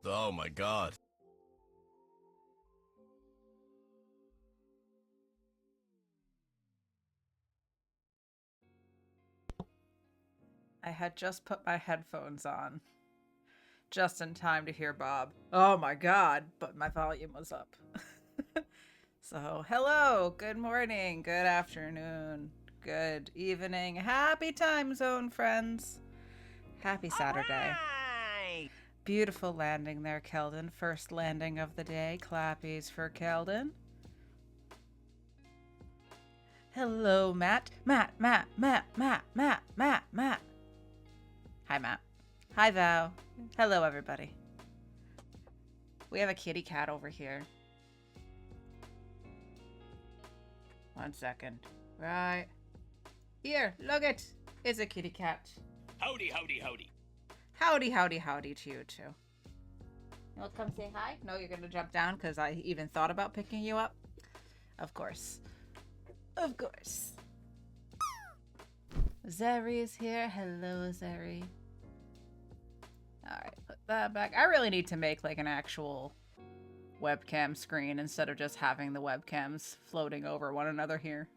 Oh my god. I had just put my headphones on, just in time to hear Bob. Oh my god, but my volume was up. So, hello, good morning, good afternoon, good evening, happy time zone, friends. Happy Saturday. Alright! Beautiful landing there, Keldon. First landing of the day. Clappies for Keldon. Hello, Matt. Matt. Hi, Matt. Hi, Val. Hello, everybody. We have a kitty cat over here. 1 second. Right. Here, look it. It's a kitty cat. Howdy, howdy, howdy. Howdy to you too. You want to come say hi? No, you're gonna jump down because I even thought about picking you up. Of course. Of course. Zeri is here. Hello, Zeri. Alright, put that back. I really need to make like an actual webcam screen instead of just having the webcams floating over one another here.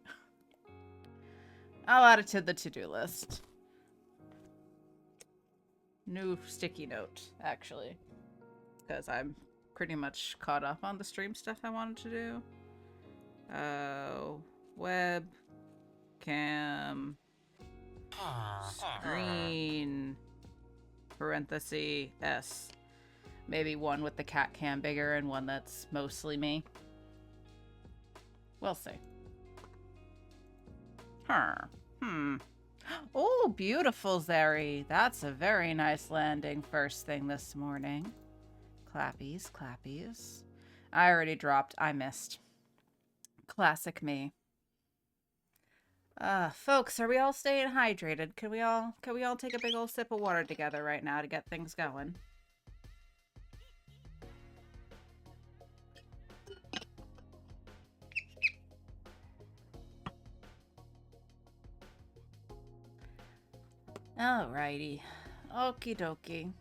I'll add it to the to-do list. New sticky note, actually. Because I'm pretty much caught up on the stream stuff I wanted to do. Webcam screen parenthesis S. Maybe one with the cat cam bigger and one that's mostly me. We'll see. Oh, beautiful, Zeri. That's a very nice landing first thing this morning. Clappies. I already dropped. I missed. Classic me. Folks, are we all staying hydrated? Can we all take a big old sip of water together right now to get things going? Alrighty. Okie dokie.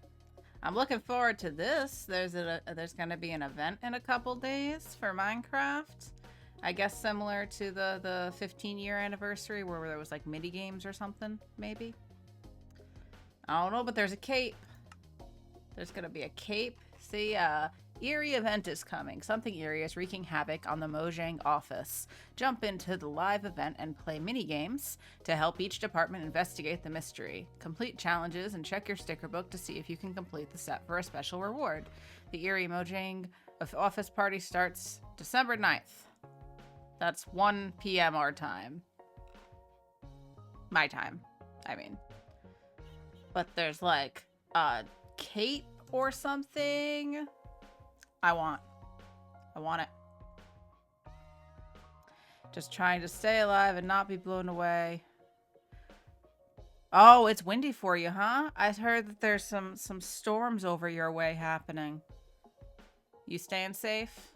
I'm looking forward to this. There's gonna be an event in a couple days for Minecraft. I guess similar to the 15-year anniversary where there was like mini games or something, maybe. I don't know, but there's a cape. There's gonna be a cape. See, eerie event is coming. Something eerie is wreaking havoc on the Mojang office. Jump into the live event and play mini games to help each department investigate the mystery. Complete challenges and check your sticker book to see if you can complete the set for a special reward. The eerie Mojang office party starts December 9th. That's 1 p.m. our time. My time, I mean. But there's like a cape or something. I want it. Just trying to stay alive and not be blown away. Oh, it's windy for you, huh? I heard that there's some storms over your way happening. You staying safe?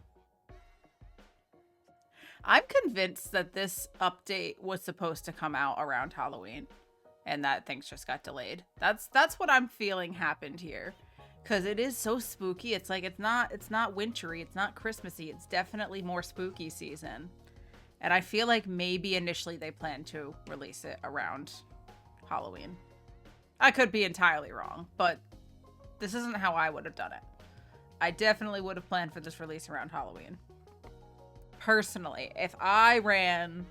I'm convinced that this update was supposed to come out around Halloween and that things just got delayed. That's what I'm feeling happened here. Cause it is so spooky. It's like it's not wintry, it's not Christmassy, it's definitely more spooky season. And I feel like maybe initially they planned to release it around Halloween. I could be entirely wrong, but this isn't how I would have done it. I definitely would have planned for this release around Halloween. Personally, if I ran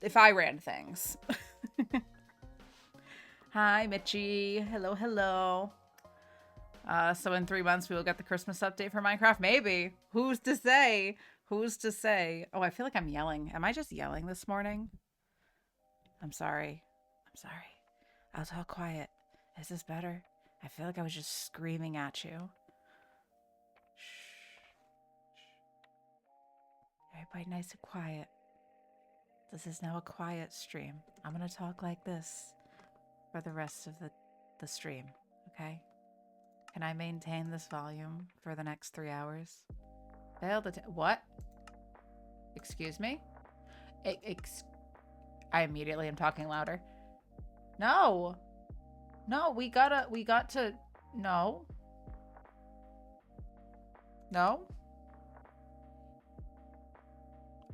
things. Hi, Mitchie. Hello. So in 3 months we will get the Christmas update for Minecraft. Maybe. Who's to say? Oh, I feel like I'm yelling. Am I just yelling this morning? I'm sorry. I'll talk quiet. Is this better? I feel like I was just screaming at you. Everybody nice and quiet. This is now a quiet stream. I'm gonna talk like this for the rest of the stream, okay? Can I maintain this volume for the next 3 hours? What? Excuse me? I immediately am talking louder. No, we got to, no. No?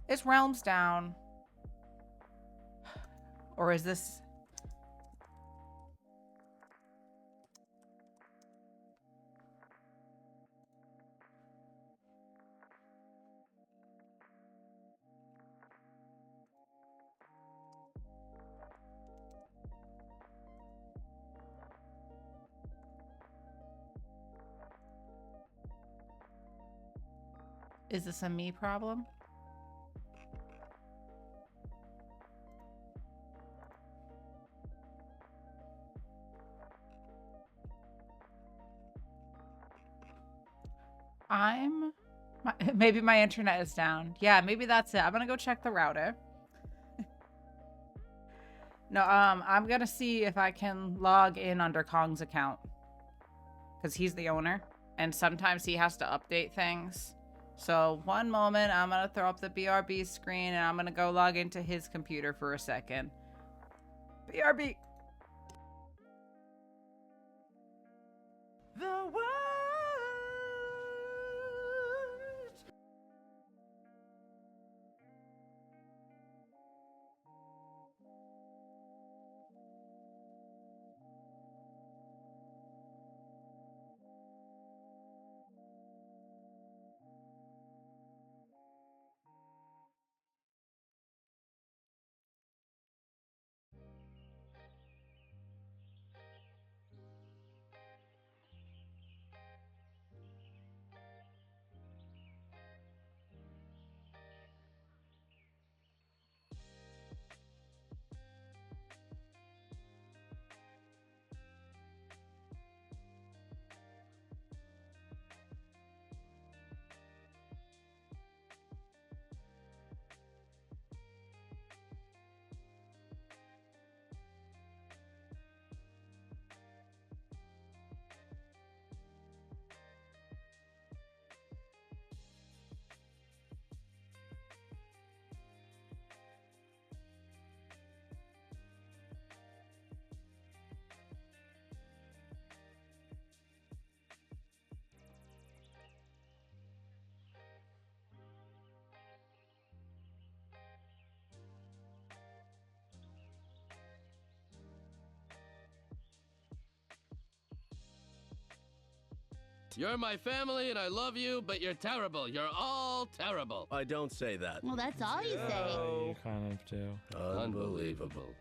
Is Realms down? Or is this... Is this a me problem? Maybe my internet is down. Yeah, maybe that's it. I'm gonna go check the router. No, I'm gonna see if I can log in under Kong's account. Because he's the owner. And sometimes he has to update things. So one moment, I'm gonna throw up the BRB screen and I'm gonna go log into his computer for a second. BRB! The world. You're my family and I love you, but you're terrible. You're all terrible. I don't say that. Well, that's all you say. You kind of do. Unbelievable.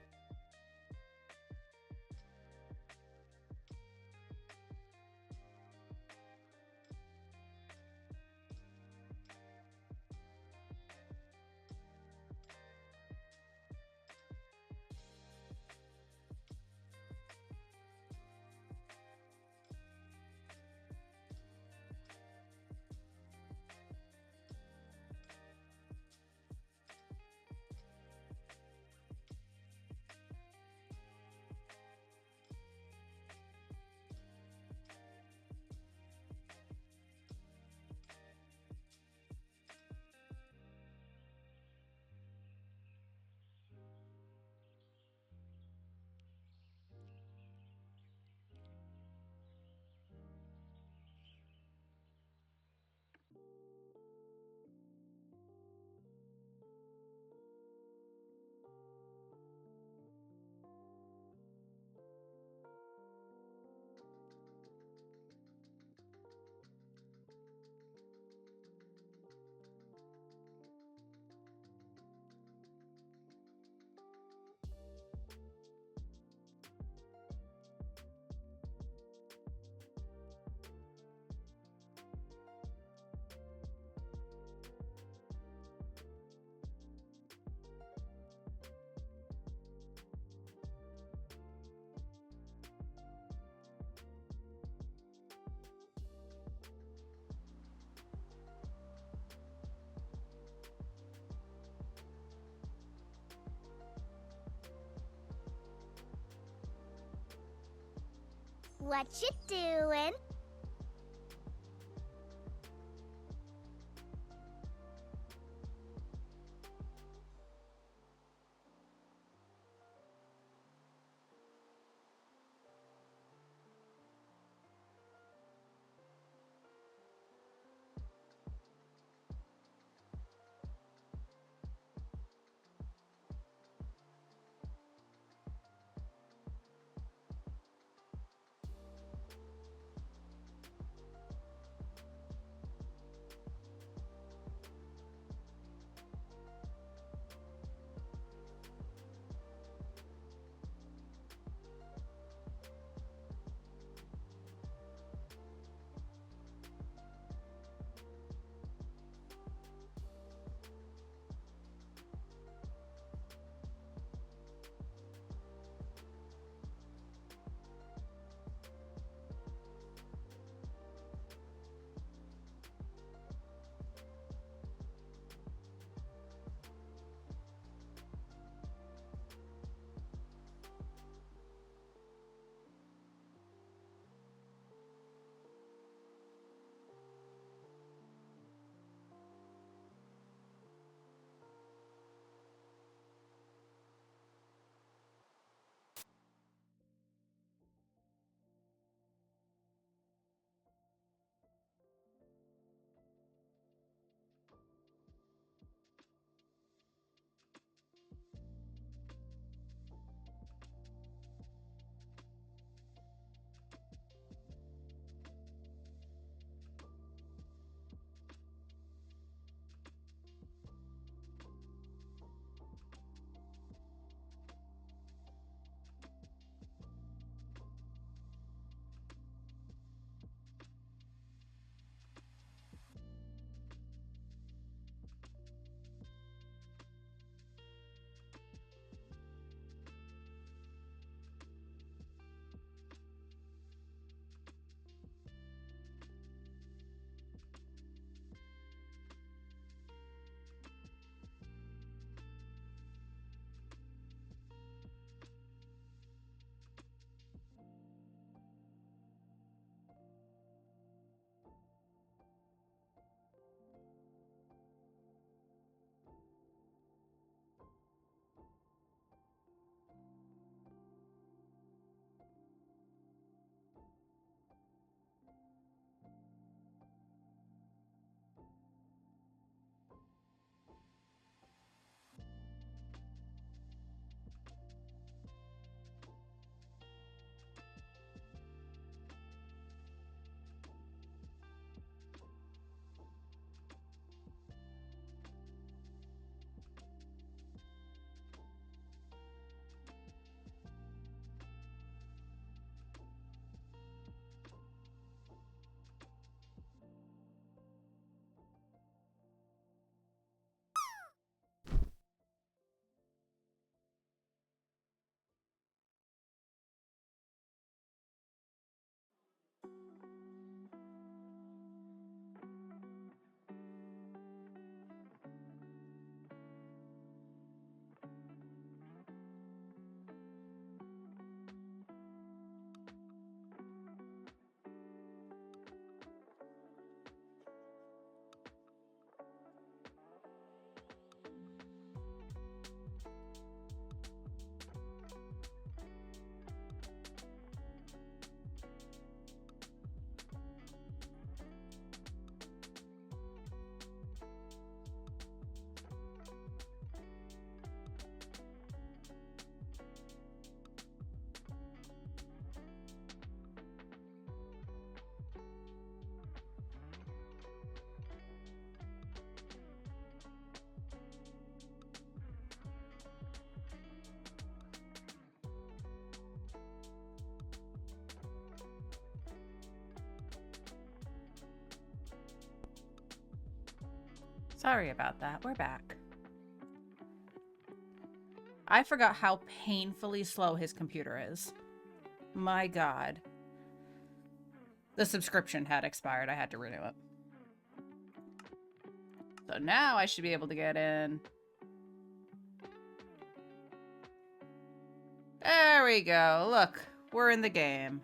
What you doing? Sorry about that. We're back. I forgot how painfully slow his computer is. My God. The subscription had expired. I had to renew it. So now I should be able to get in. There we go. Look, we're in the game.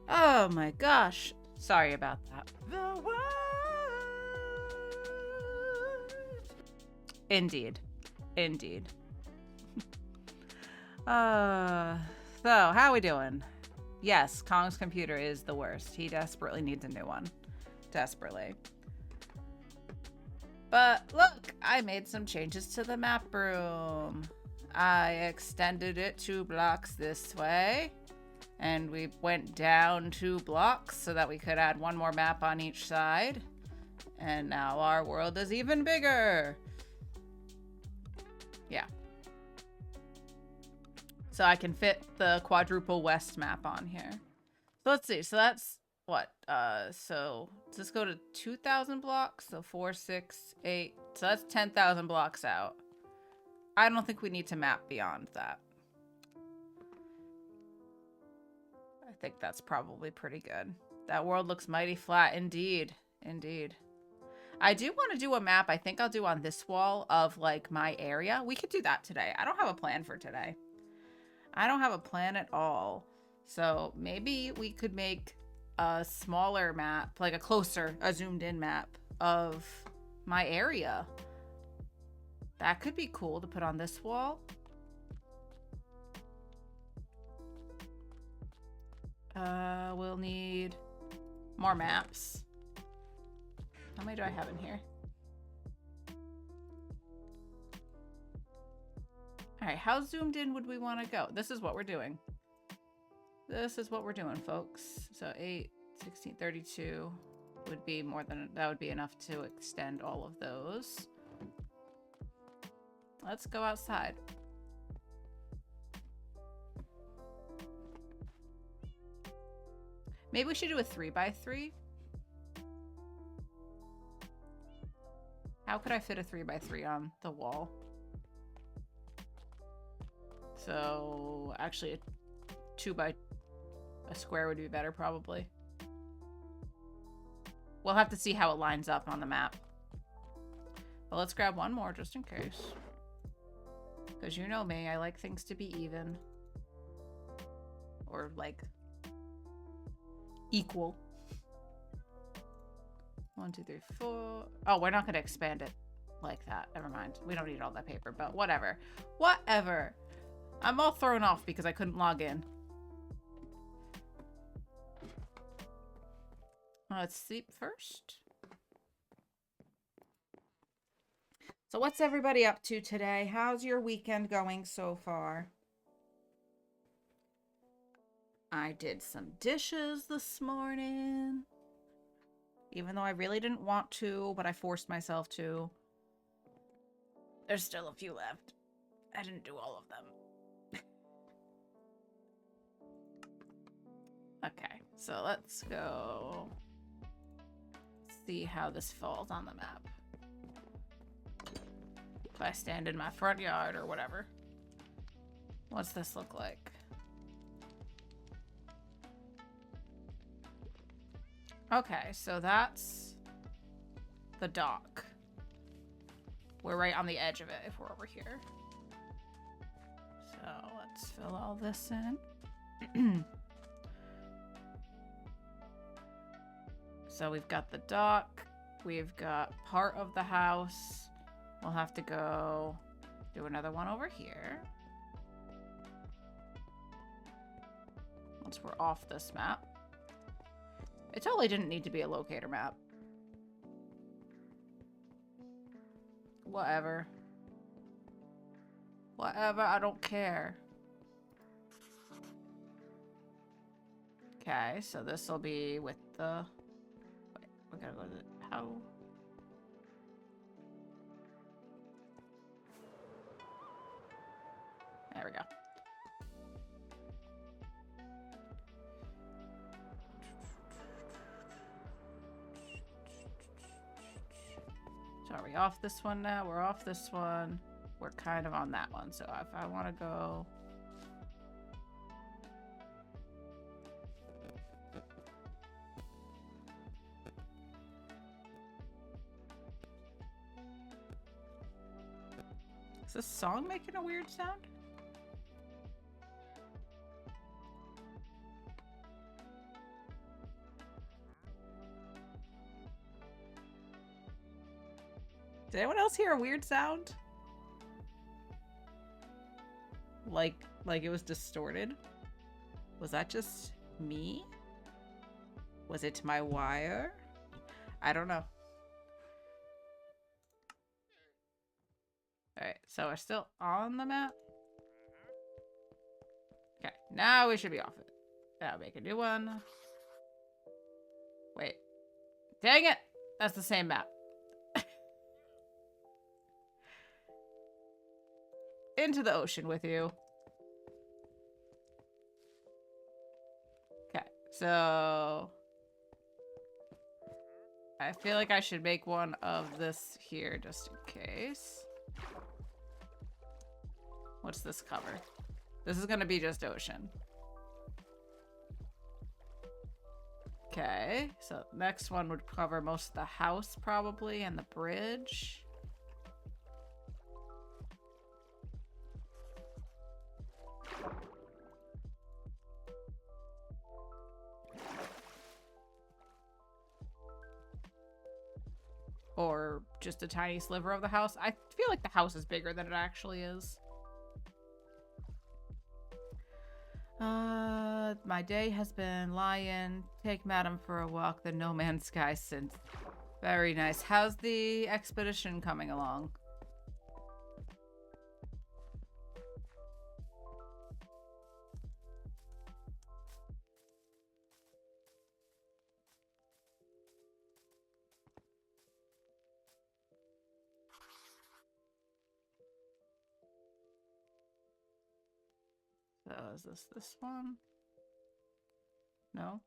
Oh my gosh. Sorry about that. The world. Indeed. Indeed. So, how we doing? Yes, Kong's computer is the worst. He desperately needs a new one. Desperately. But look, I made some changes to the map room. I extended it 2 blocks this way. And we went down 2 blocks so that we could add 1 more map on each side. And now our world is even bigger. Yeah. So I can fit the quadruple west map on here. So let's see. So that's what? So does this go to 2,000 blocks? So 4, 6, 8. So that's 10,000 blocks out. I don't think we need to map beyond that. I think that's probably pretty good. That world looks mighty flat indeed. Indeed. I do want to do a map. I think I'll do on this wall of like my area. We could do that today. I don't have a plan for today. I don't have a plan at all. So maybe we could make a smaller map, like a zoomed in map of my area. That could be cool to put on this wall. We'll need more maps. How many do I have in here? All right, how zoomed in would we want to go? This is what we're doing. This is what we're doing, folks. So 8, 16, 32 would be more than, that would be enough to extend all of those. Let's go outside. Maybe we should do a 3x3. How could I fit a 3x3 on the wall? So actually a 2x a square would be better probably. We'll have to see how it lines up on the map. But let's grab one more just in case. Because you know me, I like things to be even. Or like equal. 1, 2, 3, 4. Oh, we're not going to expand it like that. Never mind. We don't need all that paper, but whatever. Whatever. I'm all thrown off because I couldn't log in. Let's sleep first. So what's everybody up to today? How's your weekend going so far? I did some dishes this morning. Even though I really didn't want to, but I forced myself to. There's still a few left. I didn't do all of them. Okay, so let's go see how this falls on the map. If I stand in my front yard or whatever. What's this look like? Okay, so that's the dock. We're right on the edge of it if we're over here. So let's fill all this in. So we've got the dock. We've got part of the house. We'll have to go do another one over here. Once we're off this map. It totally didn't need to be a locator map. Whatever. Whatever, I don't care. Okay, so this will be with the... Wait, we gotta go to the... How? There we go. So Are we off this one now? We're off this one. We're kind of on that one. So if I want to go... Is this song making a weird sound? Did anyone else hear a weird sound? Like it was distorted? Was that just me? Was it my wire? I don't know. Alright, so we're still on the map. Okay, now we should be off it. Now make a new one. Wait. Dang it! That's the same map. Into the ocean with you. Okay, so... I feel like I should make one of this here just in case. What's this cover? This is gonna be just ocean. Okay, so next one would cover most of the house probably and the bridge. Or just a tiny sliver of the house. I feel like the house is bigger than it actually is. My day has been lying. Take madam for a walk the no man's sky since. Very nice. How's the expedition coming along? So is this one? No?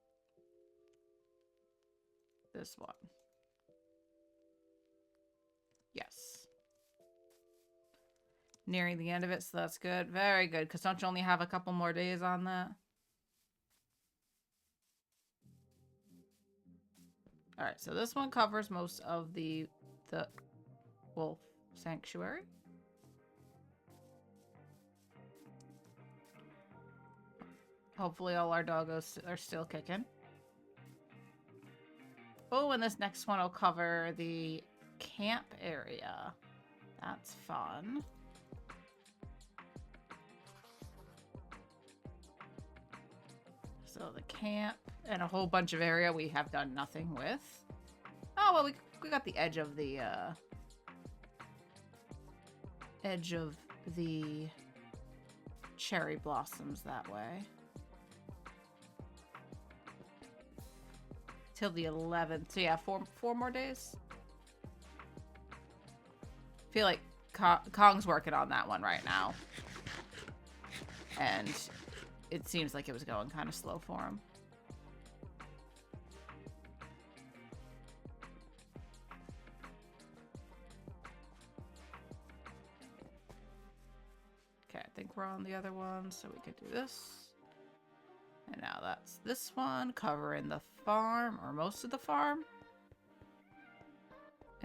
This one. Yes. Nearing the end of it, so that's good. Very good, because don't you only have a couple more days on that? Alright, so this one covers most of the wolf sanctuary. Hopefully all our doggos are still kicking. Oh, and this next one will cover the camp area. That's fun. So the camp and a whole bunch of area we have done nothing with. Oh, well, we got the edge of the cherry blossoms that way. Till the 11th. So yeah, four more days. Feel like Kong's working on that one right now. And it seems like it was going kind of slow for him. Okay, I think we're on the other one, so we could do this. And now that's this one, covering the farm, or most of the farm.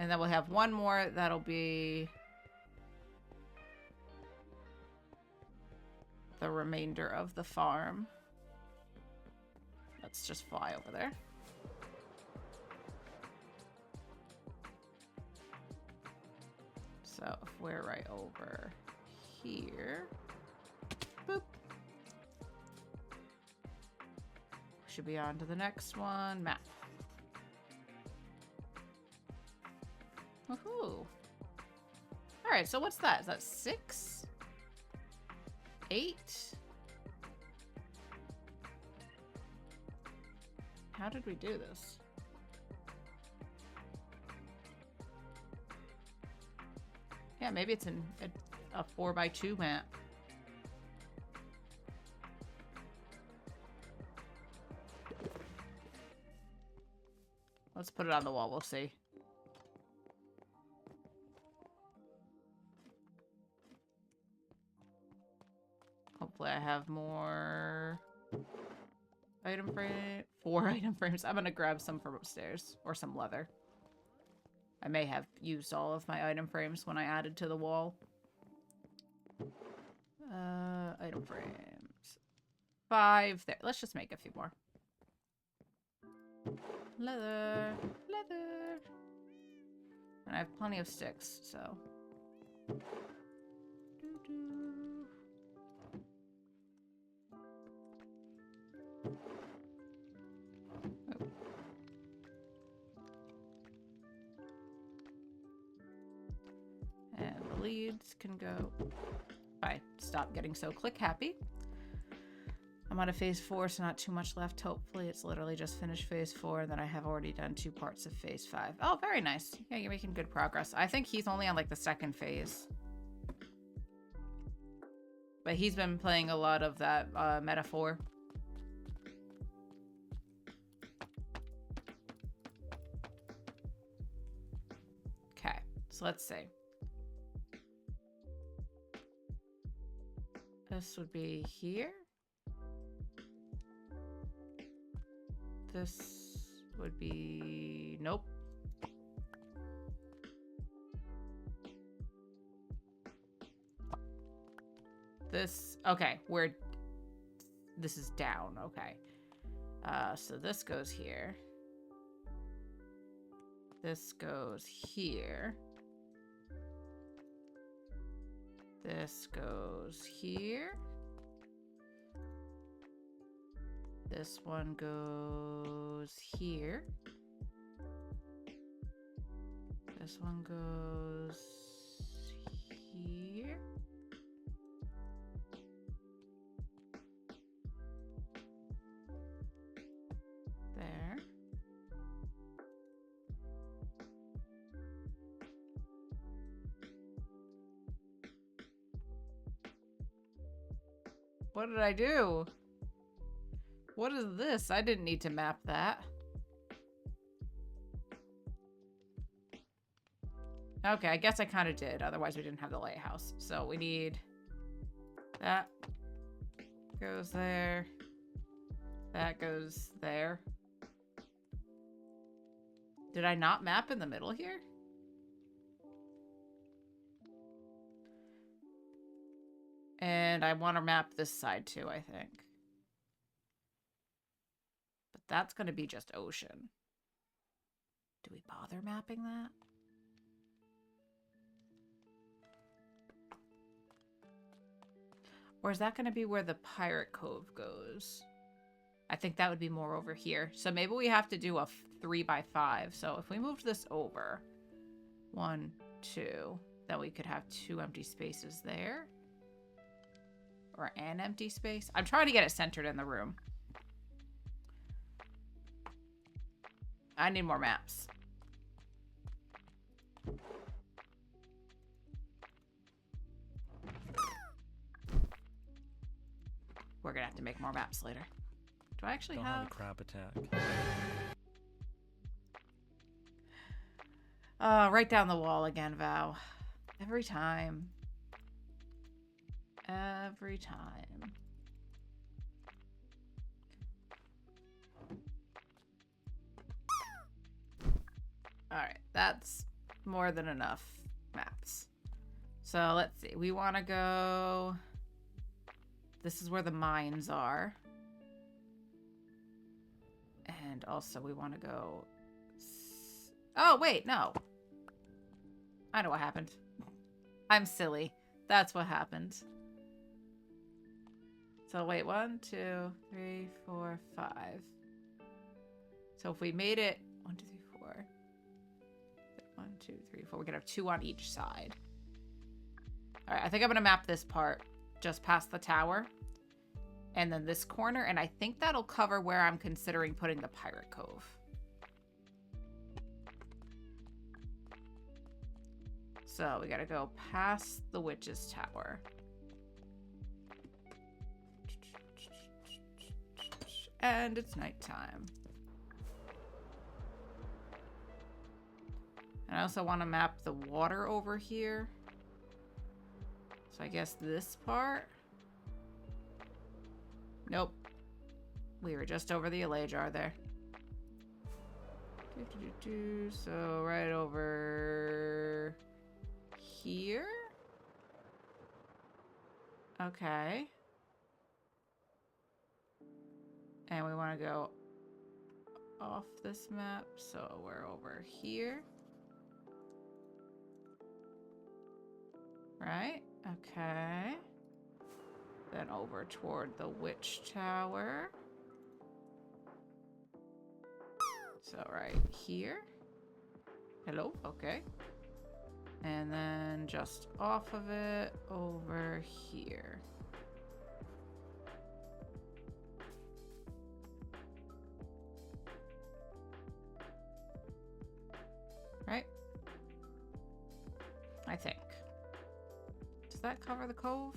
And then we'll have one more that'll be the remainder of the farm. Let's just fly over there. So if we're right over here, boop. Should be on to the next one. Map. Woohoo. Alright, so what's that? Is that 6? 8? How did we do this? Yeah, maybe it's in a 4x2 map. Let's put it on the wall, we'll see. I have more item frame. 4 item frames. I'm gonna grab some from upstairs or some leather. I may have used all of my item frames when I added to the wall. Item frames. 5 there. Let's just make a few more. Leather. Leather. And I have plenty of sticks, so. And the leads can go. I stop getting so click happy. I'm on a phase 4, so not too much left. Hopefully it's literally just finished phase 4, and then I have already done 2 parts of phase 5. Oh, very nice. Yeah, you're making good progress. I think he's only on like the 2nd phase. But he's been playing a lot of that metaphor. Okay, so let's see. This would be here. This would be... Nope. This... Okay, we're... This is down, okay. So this goes here. This goes here. This goes here. This one goes here. This one goes here. There. What did I do? What is this? I didn't need to map that. Okay, I guess I kind of did. Otherwise, we didn't have the lighthouse. So we need that goes there. That goes there. Did I not map in the middle here? And I want to map this side too, I think. But that's going to be just ocean. Do we bother mapping that? Or is that going to be where the Pirate Cove goes? I think that would be more over here. So maybe we have to do a 3x5. So if we moved this over, 1, 2, then we could have 2 empty spaces there. Or an empty space. I'm trying to get it centered in the room. I need more maps. We're gonna have to make more maps later. Do I actually Don't have a crab attack? Right down the wall again, Val. Every time. Every time. Alright, that's more than enough maps. So let's see. We want to go... This is where the mines are. And also we want to go... Oh, wait, no. I know what happened. I'm silly. That's what happened. So wait, 1, 2, 3, 4, 5. So if we made it 1, 2, 3, 4. 1, 2, 3, 4. We're gonna have 2 on each side. All right, I think I'm gonna map this part just past the tower, and then this corner, and I think that'll cover where I'm considering putting the Pirate Cove. So we gotta go past the Witch's Tower. And it's nighttime. And I also want to map the water over here. So I guess this part. Nope. We were just over the LA jar there. So right over here? Okay. And we want to go off this map, so we're over here. Right? Okay. Then over toward the witch tower. So right here. Hello? Okay. And then just off of it, over here. Right? I think. Does that cover the cove?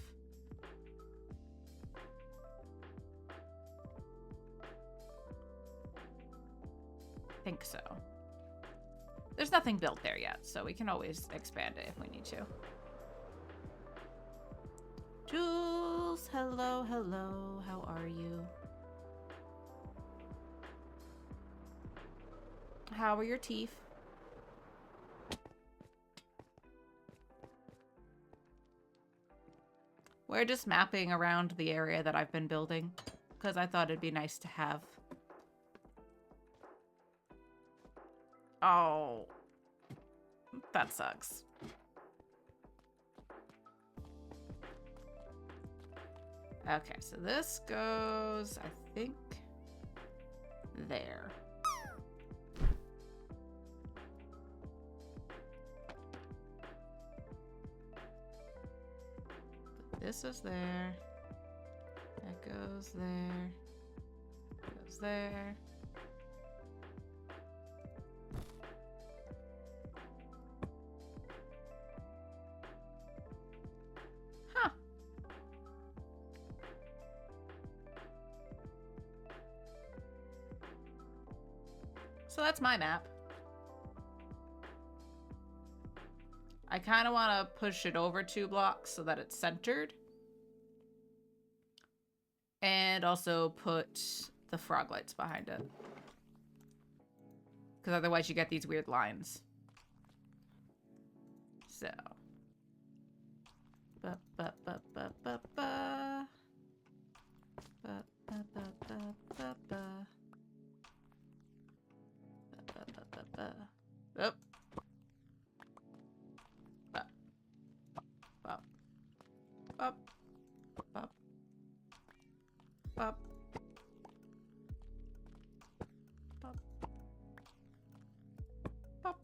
I think so. There's nothing built there yet, so we can always expand it if we need to. Jules, hello, hello. How are you? How are your teeth? We're just mapping around the area that I've been building because I thought it'd be nice to have. Oh, that sucks. Okay, so this goes, I think, there. This is there. That goes there. Goes there. Huh. So that's my map. I kind of want to push it over 2 blocks so that it's centered. And also put the frog lights behind it. Because otherwise you get these weird lines. So. Ba ba ba ba ba ba. Ba ba ba ba ba ba. Ba ba ba ba ba. Oh. Up, up, up, up, up.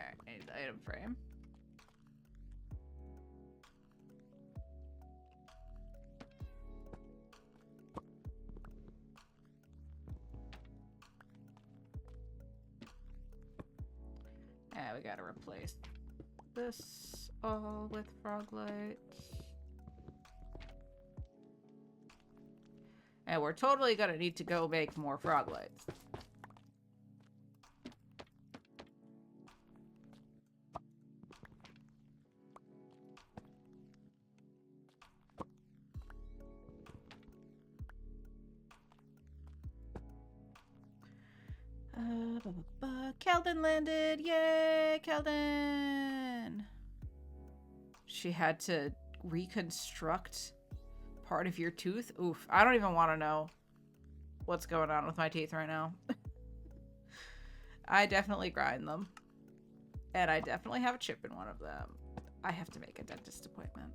Alright, I need the item frame. And we gotta replace this all with frog lights. And we're totally gonna need to go make more frog lights. Keldon landed! Yay, Keldon! She had to reconstruct part of your tooth? Oof, I don't even want to know what's going on with my teeth right now. I definitely grind them. And I definitely have a chip in one of them. I have to make a dentist appointment.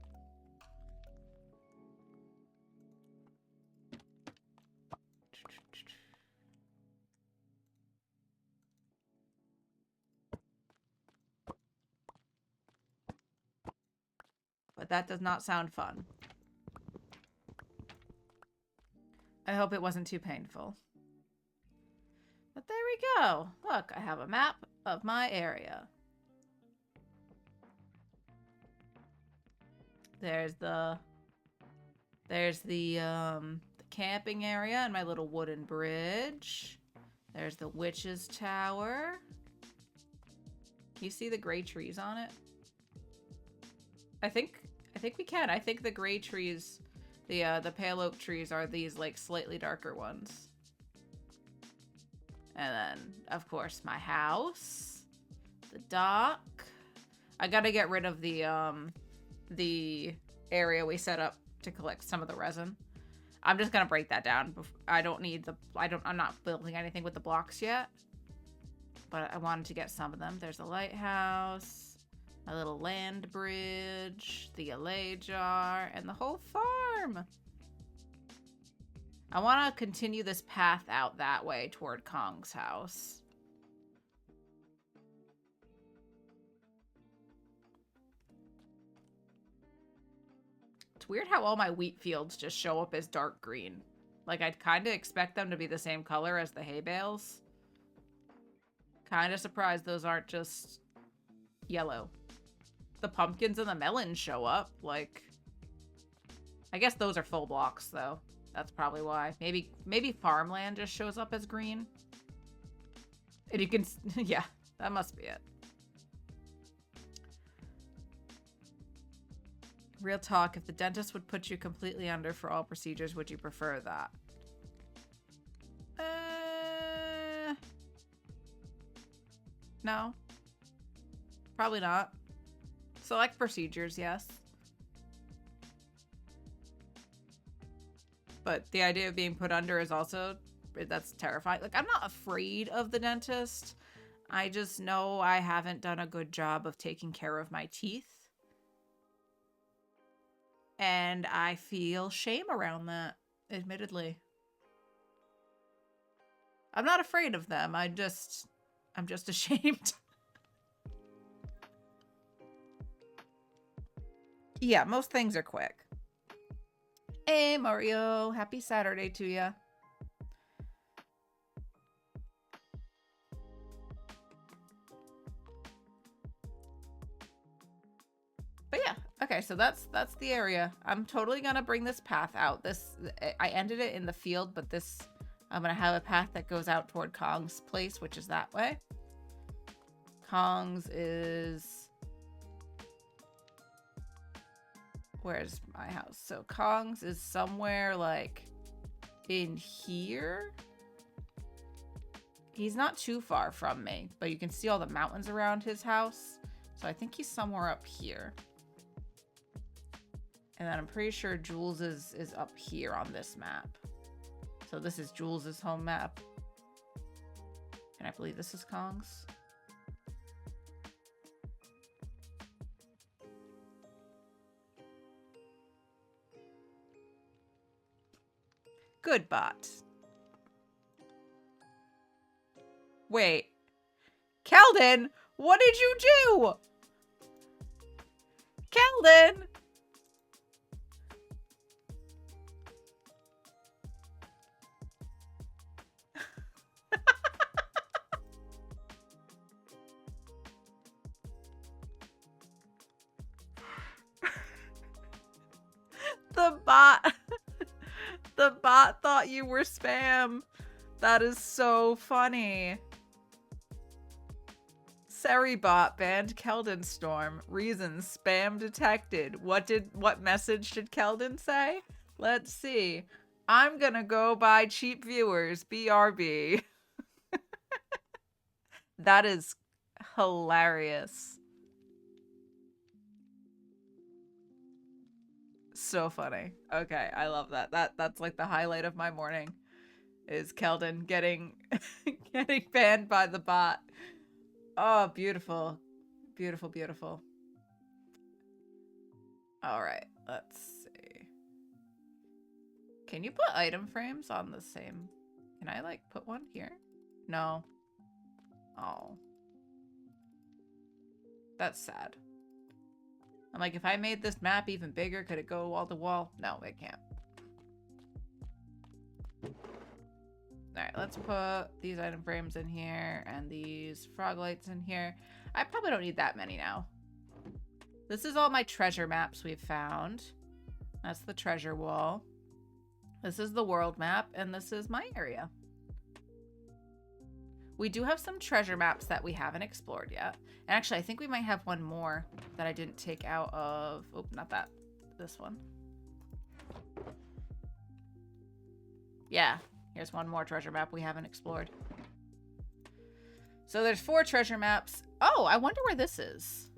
But that does not sound fun. I hope it wasn't too painful. But there we go. Look, I have a map of my area. There's the camping area and my little wooden bridge. There's the witch's tower. You see the gray trees on it? I think we can. I think the gray trees The pale oak trees are these like slightly darker ones. And then, of course, my house, the dock. I gotta get rid of the area we set up to collect some of the resin. I'm just gonna break that down. I'm not building anything with the blocks yet. But I wanted to get some of them. There's a lighthouse, a little land bridge, the allay jar, and the whole farm. I want to continue this path out that way toward Kong's house. It's weird how all my wheat fields just show up as dark green. Like, I'd kind of expect them to be the same color as the hay bales. Kind of surprised those aren't just yellow. The pumpkins and the melons show up. Like, I guess those are full blocks, though. That's probably why. Maybe farmland just shows up as green. And you can... Yeah, that must be it. Real talk, if the dentist would put you completely under for all procedures, would you prefer that? No. Probably not. Select procedures, yes. But the idea of being put under is also... That's terrifying. Like, I'm not afraid of the dentist. I just know I haven't done a good job of taking care of my teeth. And I feel shame around that, admittedly. I'm not afraid of them. I'm just ashamed. Yeah, most things are quick. Hey, Mario. Happy Saturday to you. But yeah, okay, so that's the area. I'm totally gonna bring this path out. I ended it in the field, but I'm gonna have a path that goes out toward Kong's place, which is that way. Kong's is... Where's my house? So Kong's is somewhere like in here. He's not too far from me, but you can see all the mountains around his house. So I think he's somewhere up here. And then I'm pretty sure Jules is up here on this map. So this is Jules's home map. And I believe this is Kong's. Good bot. Wait. Keldon, what did you do? Keldon! The bot thought you were spam. That is so funny. Seribot banned Keldon Storm. Reasons spam detected. What message did Keldon say? Let's see. I'm gonna go buy cheap viewers. BRB. That is hilarious. So funny. Okay, I love that. That's like the highlight of my morning. Is Keldon getting getting banned by the bot. Oh, beautiful. Beautiful, beautiful. Alright, let's see. Can you put item frames on the same? Can I like put one here? No. Oh. That's sad. I'm like, if I made this map even bigger, could it go wall to wall? No, it can't. Alright, let's put these item frames in here and these frog lights in here. I probably don't need that many now. This is all my treasure maps we've found. That's the treasure wall. This is the world map, and this is my area. We do have some treasure maps that we haven't explored yet. And actually, I think we might have one more that I didn't take out of... Oh, not that. This one. Yeah, here's one more treasure map we haven't explored. So there's 4 treasure maps. Oh, I wonder where this is.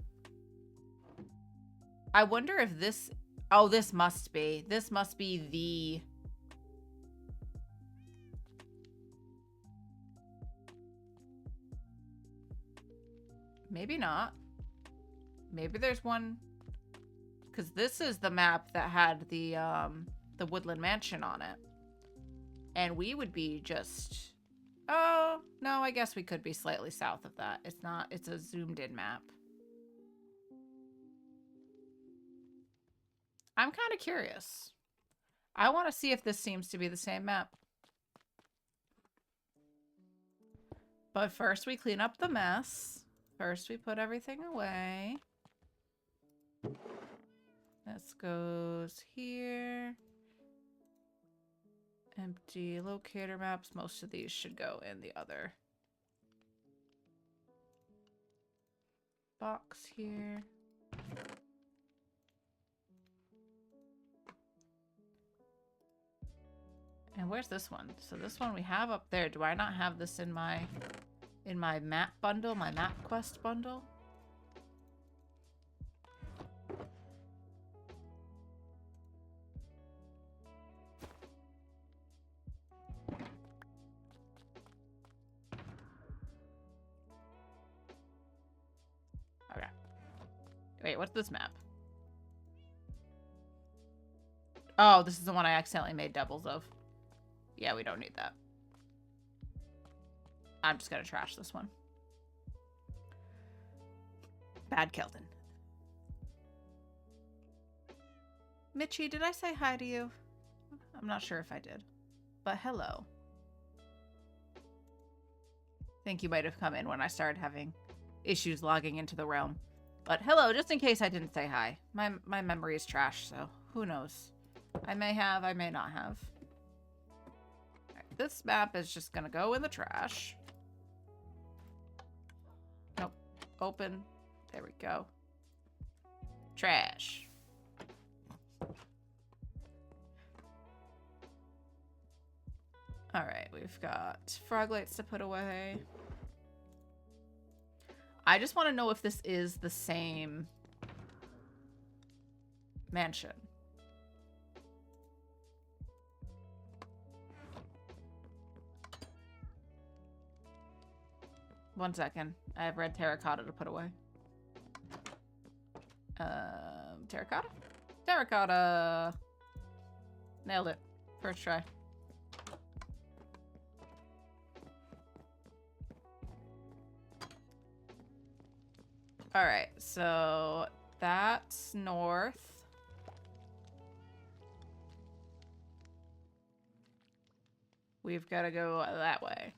I wonder if this... Oh, this must be. This must be the... Maybe not. Maybe there's one... Because this is the map that had the Woodland Mansion on it. And we would be just... Oh, no, I guess we could be slightly south of that. It's not... It's a zoomed-in map. I'm kind of curious. I want to see if this seems to be the same map. But first we clean up the mess. First we put everything away. This goes here. Empty locator maps. Most of these should go in the other box here. And where's this one? So this one we have up there. Do I not have this in my map bundle, my map quest bundle? Okay. Wait, what's this map? Oh, this is the one I accidentally made doubles of. Yeah, we don't need that. I'm just gonna trash this one. Bad Kelton. Mitchie, did I say hi to you? I'm not sure if I did. But hello. I think you might have come in when I started having issues logging into the realm. But hello, just in case I didn't say hi. My memory is trash, so who knows. I may have, I may not have. This map is just gonna go in the trash. Nope. Open. There we go. Trash. Alright, we've got frog lights to put away. I just want to know if this is the same mansion. One second. I have red terracotta to put away. Terracotta? Terracotta! Nailed it. First try. Alright, so that's north. We've got to go that way.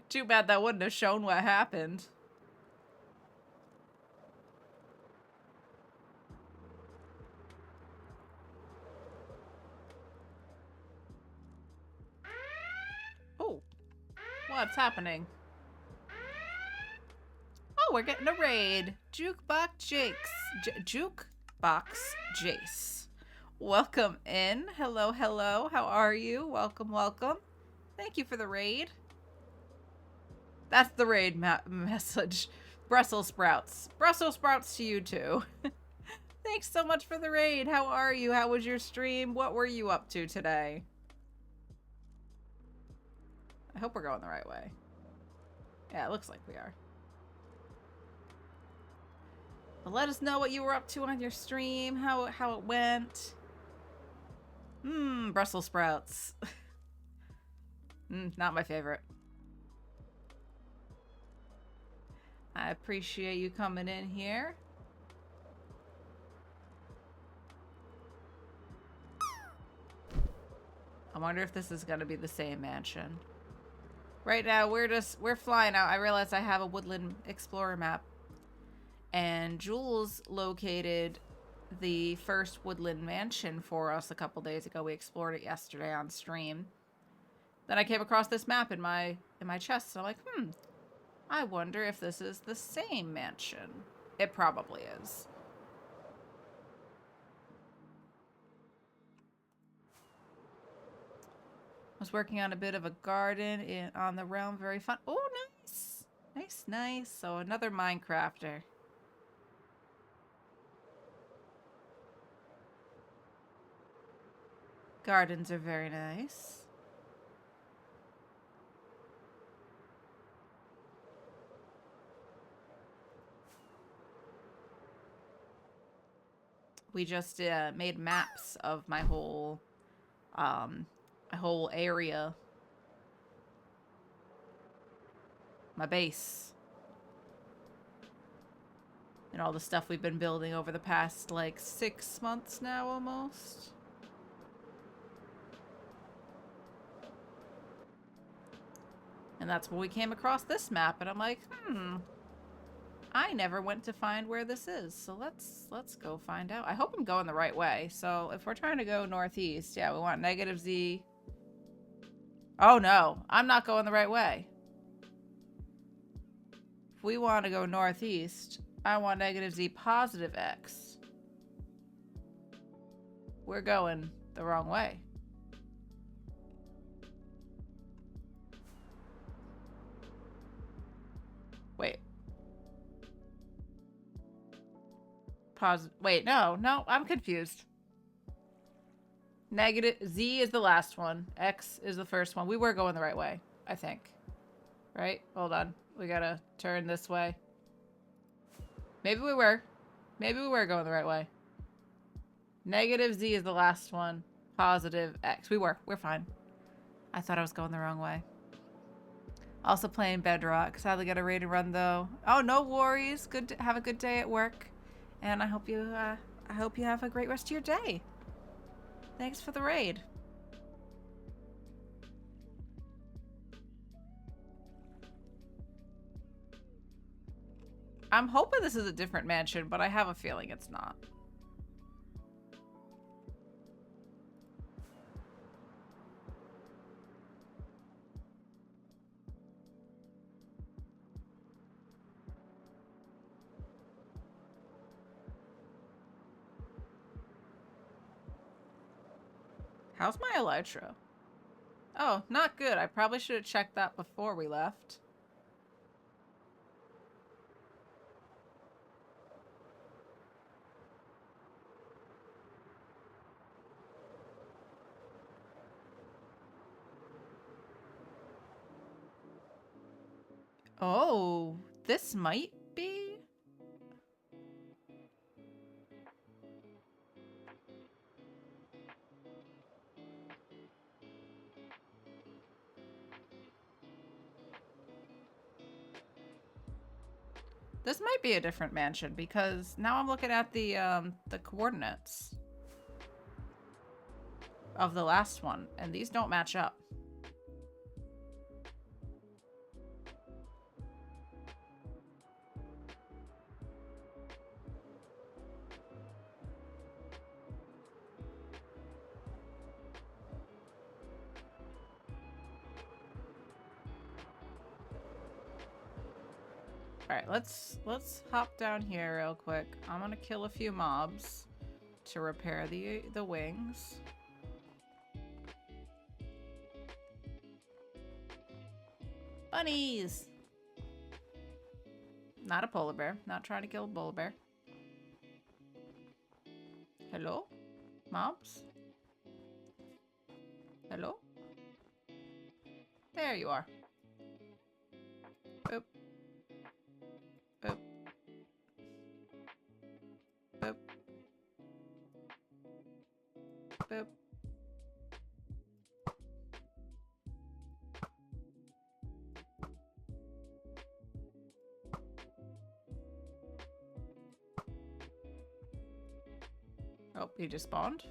Too bad that wouldn't have shown what happened. Oh, what's happening? Oh, we're getting a raid. Jukebox Jace. Welcome in. Hello, hello. How are you? Welcome, welcome. Thank you for the raid. That's the raid message. Brussels sprouts. Brussels sprouts to you too. Thanks so much for the raid. How are you? How was your stream? What were you up to today? I hope we're going the right way. Yeah, it looks like we are. But let us know what you were up to on your stream, how it went. Brussels sprouts. Not my favorite. I appreciate you coming in here. I wonder if this is going to be the same mansion. Right now, we're flying out. I realize I have a Woodland Explorer map. And Jules located the first Woodland Mansion for us a couple days ago. We explored it yesterday on stream. Then I came across this map in my chest, and I'm like, I wonder if this is the same mansion. It probably is. I was working on a bit of a garden on the realm. Very fun. Oh, nice. Nice, nice. So another Minecrafter. Gardens are very nice. We just made maps of my whole area. My base. And all the stuff we've been building over the past, like, 6 months now, almost. And that's when we came across this map, and I'm like, I never went to find where this is, so let's go find out. I hope I'm going the right way. So if we're trying to go northeast, yeah, we want -Z. Oh no, I'm not going the right way. If we want to go northeast, I want -Z positive X. We're going the wrong way. Wait. Wait, no, I'm confused. Z is the last one. X is the first one. We were going the right way, I think. Right? Hold on. We gotta turn this way. Maybe we were. Maybe we were going the right way. -Z is the last one. Positive X. We were. We're fine. I thought I was going the wrong way. Also playing Bedrock. Sadly got a raid to run though. Oh, no worries. Have a good day at work. And I hope you have a great rest of your day. Thanks for the raid. I'm hoping this is a different mansion, but I have a feeling it's not. How's my elytra? Oh, not good. I probably should have checked that before we left. Oh, this might be... This might be a different mansion because now I'm looking at the coordinates of the last one, and these don't match up. Alright, let's hop down here real quick. I'm gonna kill a few mobs to repair the wings. Bunnies! Not a polar bear. Not trying to kill a polar bear. Hello? Mobs? Hello? There you are. Boop. Boop. Boop. Boop. Oh, he just spawned.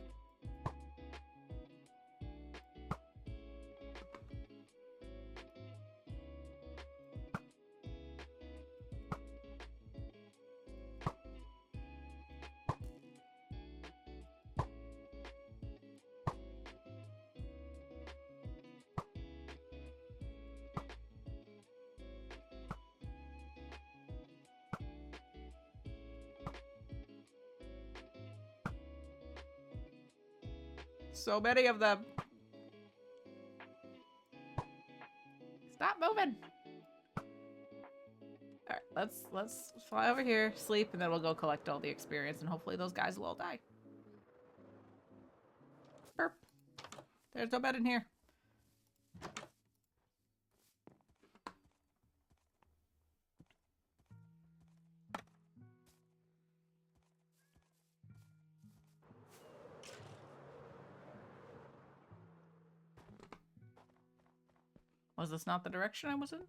So many of them. Stop moving. All right, let's fly over here, sleep, and then we'll go collect all the experience, and hopefully those guys will all die. Burp. There's no bed in here. Was this not the direction I was in?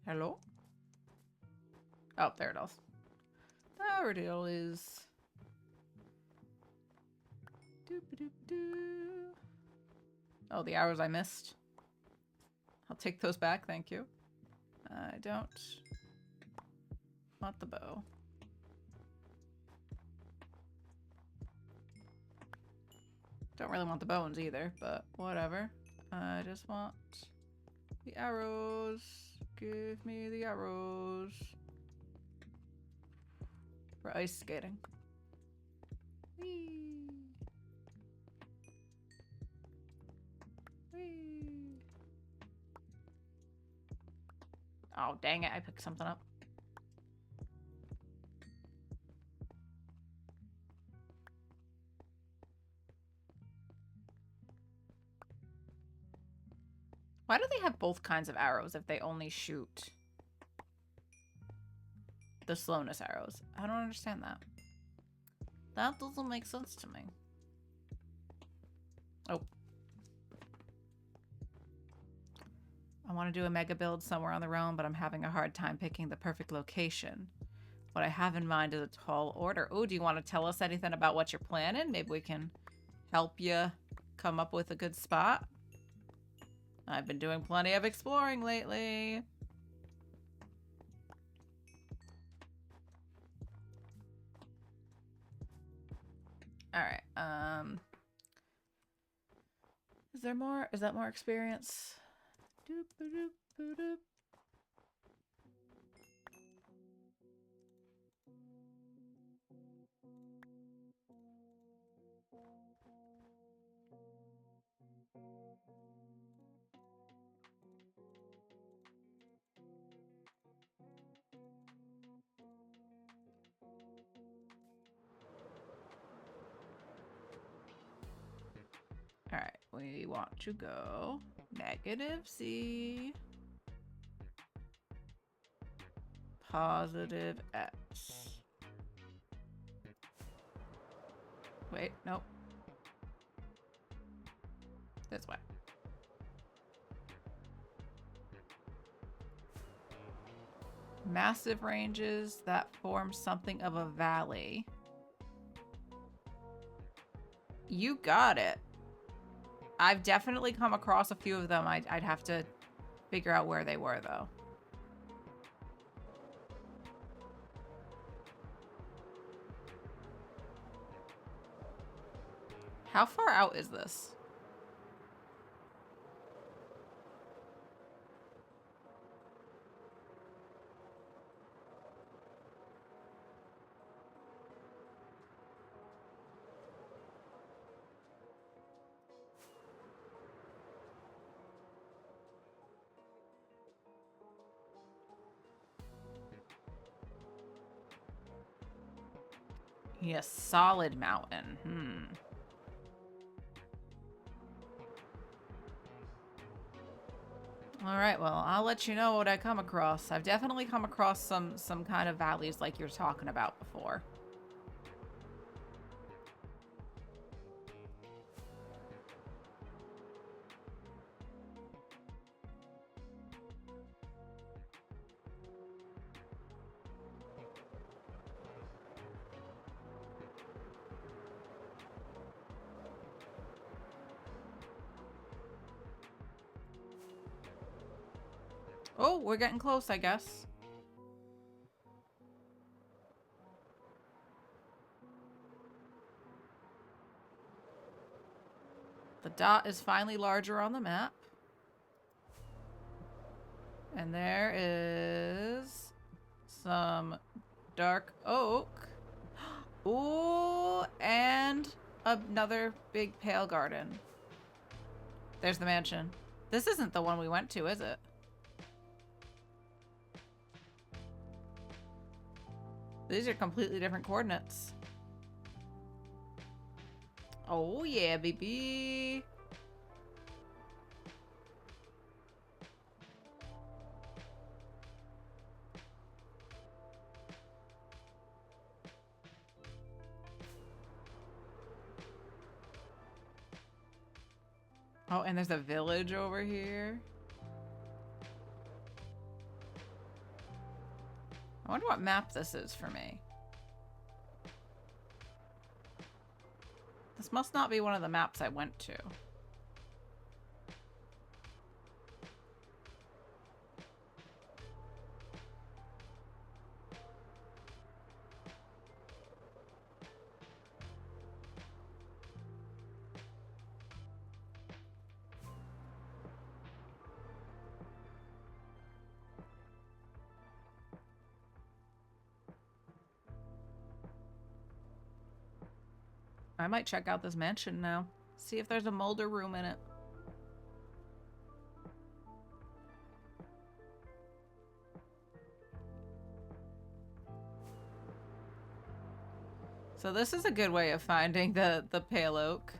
Hello? Oh, there it is. There it is. Doop-a-doop-doo. Oh, the arrows I missed. I'll take those back, thank you. I don't want the bow. Don't really want the bones either, but whatever. I just want the arrows. Give me the arrows. For ice skating. Whee! Whee! Oh, dang it, I picked something up. Why do they have both kinds of arrows if they only shoot the slowness arrows? I don't understand that. That doesn't make sense to me. Oh. I want to do a mega build somewhere on the realm, but I'm having a hard time picking the perfect location. What I have in mind is a tall order. Oh, do you want to tell us anything about what you're planning? Maybe we can help you come up with a good spot. I've been doing plenty of exploring lately. Alright, is there more? Is that more experience? Doop-a-doop-a-doop. Alright, we want to go -Z, +X. Wait, nope. This way. Massive ranges that form something of a valley. You got it. I've definitely come across a few of them. I'd have to figure out where they were, though. How far out is this? Yes, solid mountain. Alright, well, I'll let you know what I come across. I've definitely come across some kind of valleys like you're talking about before. Oh, we're getting close, I guess. The dot is finally larger on the map. And there is some dark oak. Ooh, and another big pale garden. There's the mansion. This isn't the one we went to, is it? These are completely different coordinates. Oh yeah, baby. Oh, and there's a village over here. I wonder what map this is for me. This must not be one of the maps I went to. I might check out this mansion now. See if there's a Mulder room in it. So this is a good way of finding the pale oak.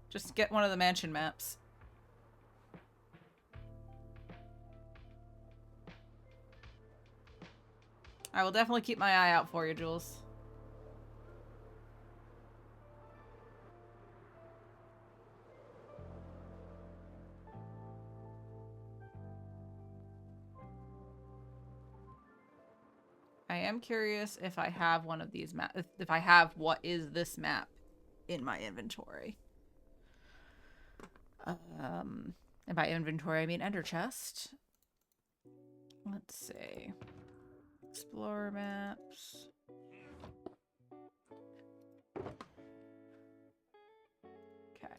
Just get one of the mansion maps. I will definitely keep my eye out for you, Jules. I am curious if I have one of these maps. If I have what is this map in my inventory. And by inventory, I mean ender chest. Let's see. Explorer maps. Okay.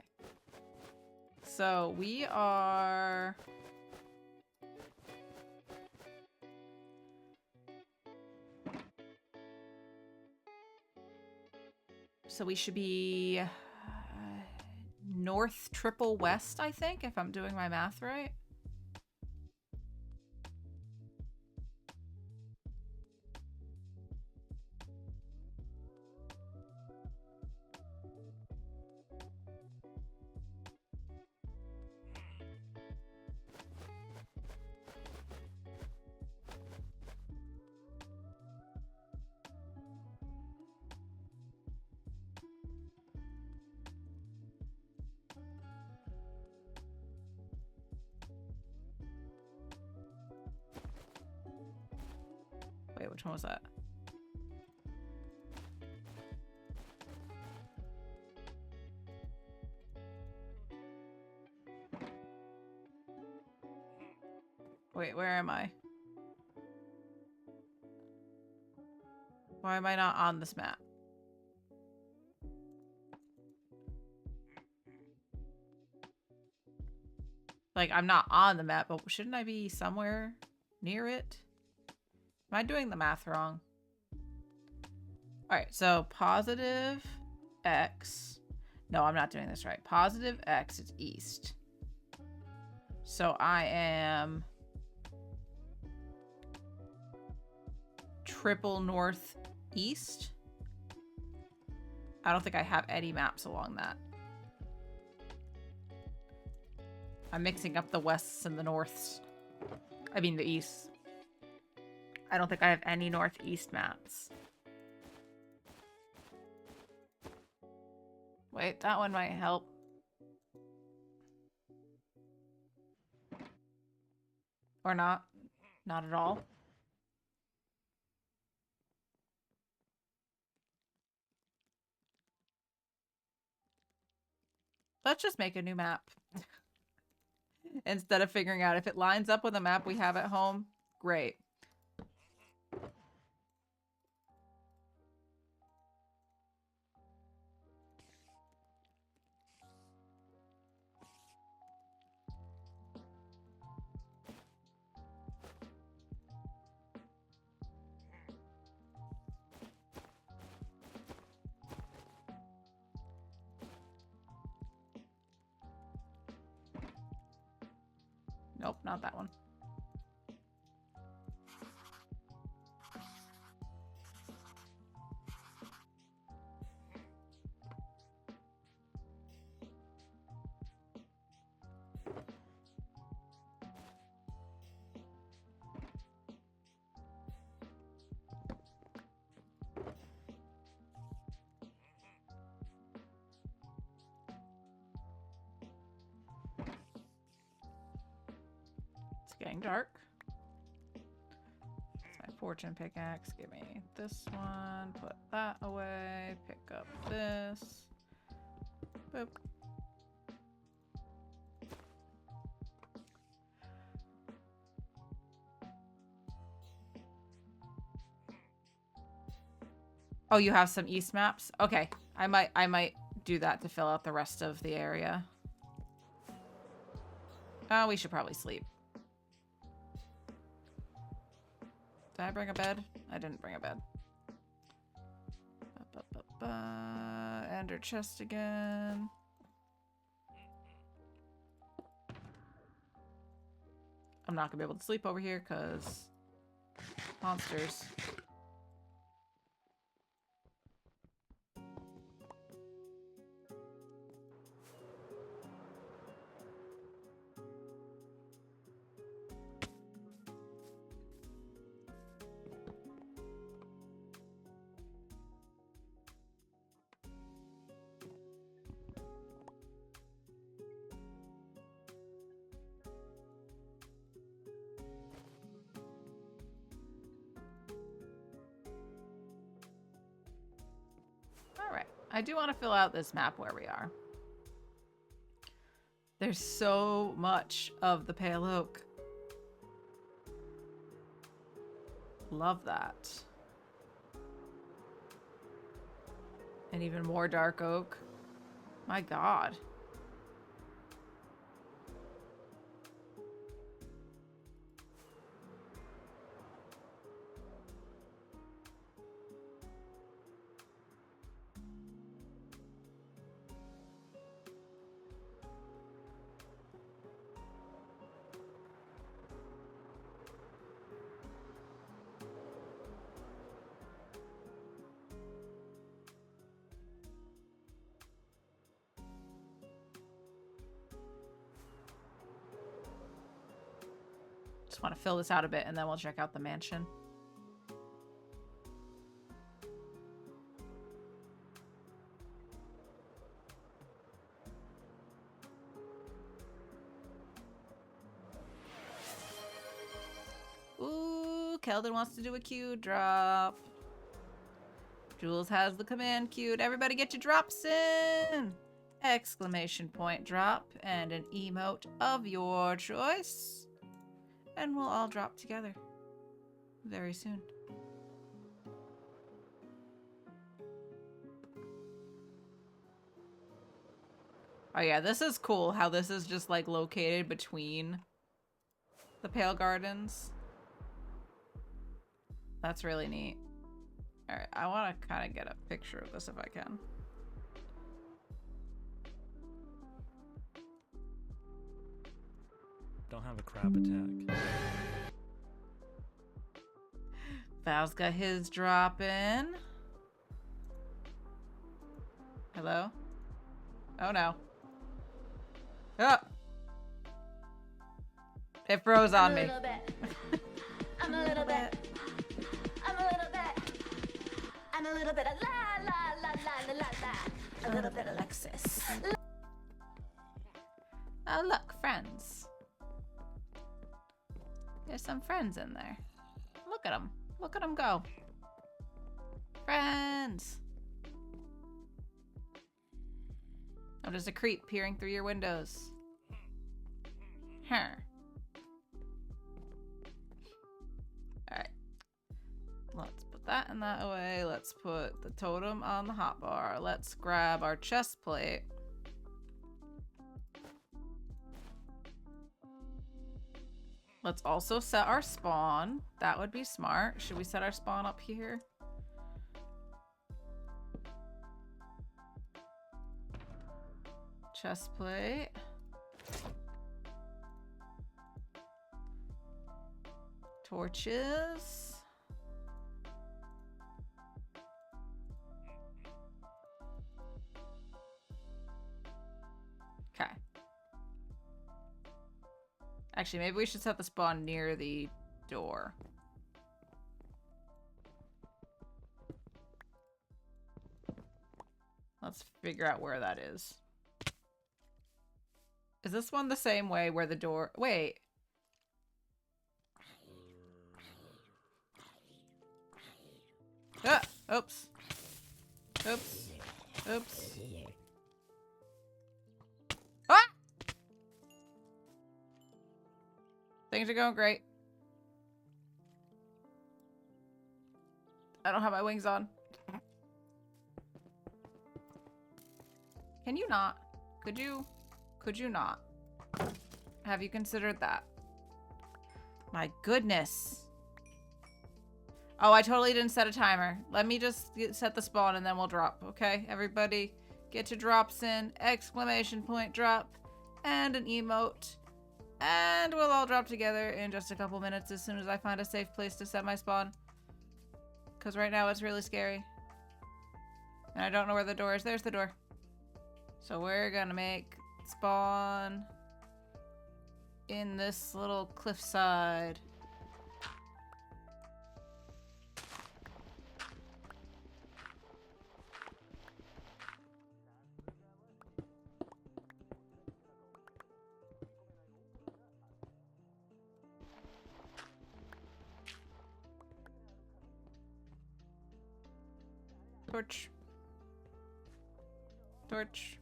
So we are... So we should be north triple west, I think, if I'm doing my math right. Wait, which one was that? Wait, where am I? Why am I not on this map? Like, I'm not on the map, but shouldn't I be somewhere near it? Am I doing the math wrong? Alright, so positive X. No, I'm not doing this right. Positive X is east. So I am triple northeast. I don't think I have any maps along that. I'm mixing up the wests and the norths. I mean the easts. I don't think I have any northeast maps. Wait, that one might help. Or not. Not at all. Let's just make a new map. Instead of figuring out if it lines up with a map we have at home, great. Nope, not that one. Getting dark. It's my fortune pickaxe. Give me this one. Put that away. Pick up this. Boop. Oh, you have some east maps? Okay. I might do that to fill out the rest of the area. Oh, we should probably sleep. Did I bring a bed? I didn't bring a bed. Ender chest again. I'm not gonna be able to sleep over here because monsters. I do want to fill out this map where we are. There's so much of the pale oak. Love that. And even more dark oak. My God. Just want to fill this out a bit and then we'll check out the mansion. Ooh, Keldon wants to do a Q drop. Jules has the command queued. Everybody get your drops in! Exclamation point drop and an emote of your choice. And we'll all drop together very soon. Oh yeah, this is cool how this is just like located between the Pale Gardens. That's really neat. Alright, I want to kind of get a picture of this if I can. Don't have a crab attack. Val's got his drop in. Hello? Oh no. Oh! It froze on me. I'm a little bit. I'm a little bit. I'm a little bit. I'm a little bit of la la la la la la la. A little bit of Alexis. Oh look, friends. There's some friends in there. Look at them. Look at them go. Friends. Oh, there's a creep peering through your windows. Huh. Alright. Let's put that and that away. Let's put the totem on the hotbar. Let's grab our chest plate. Let's also set our spawn. That would be smart. Should we set our spawn up here? Chest plate. Torches. Okay. Actually, maybe we should set the spawn near the door. Let's figure out where that is. Is this one the same way where the door... Wait. Ah! Oops. Oops. Oops. Ah! Things are going great. I don't have my wings on. Can you not? Could you not? Have you considered that? My goodness. Oh, I totally didn't set a timer. Let me just set the spawn and then we'll drop. Okay, everybody get your drops in. Exclamation point drop. And an emote. And we'll all drop together in just a couple minutes as soon as I find a safe place to set my spawn. Because right now it's really scary. And I don't know where the door is. There's the door. So we're gonna make spawn in this little cliffside. Torch. Torch.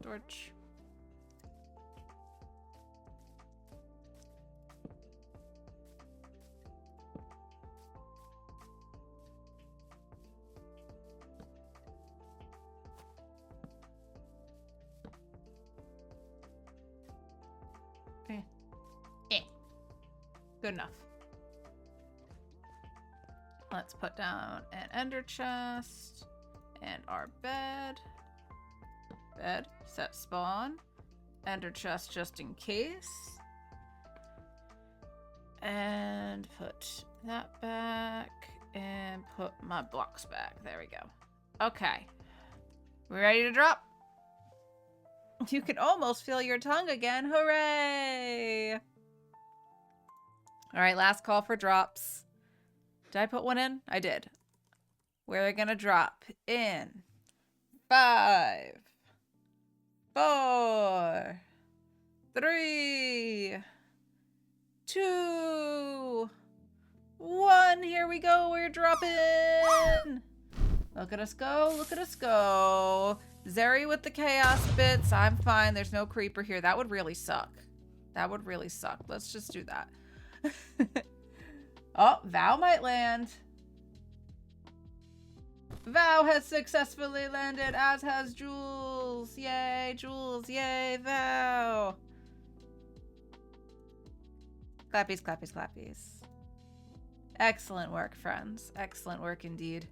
Torch. Good enough. Let's put down an ender chest and our bed. Bed, set spawn, ender chest just in case. And put that back and put my blocks back. There we go. Okay. We ready to drop? You can almost feel your tongue again. Hooray! All right, last call for drops. Did I put one in? I did. We're gonna drop in 5, 4, 3, 2, 1. Here we go. We're dropping. Look at us go. Look at us go. Zeri with the chaos bits. I'm fine. There's no creeper here. That would really suck. That would really suck. Let's just do that. Oh, Val might land. Val has successfully landed, as has Jules. Yay, Jules. Yay, Val. Clappies, clappies, clappies. Excellent work, friends. Excellent work indeed.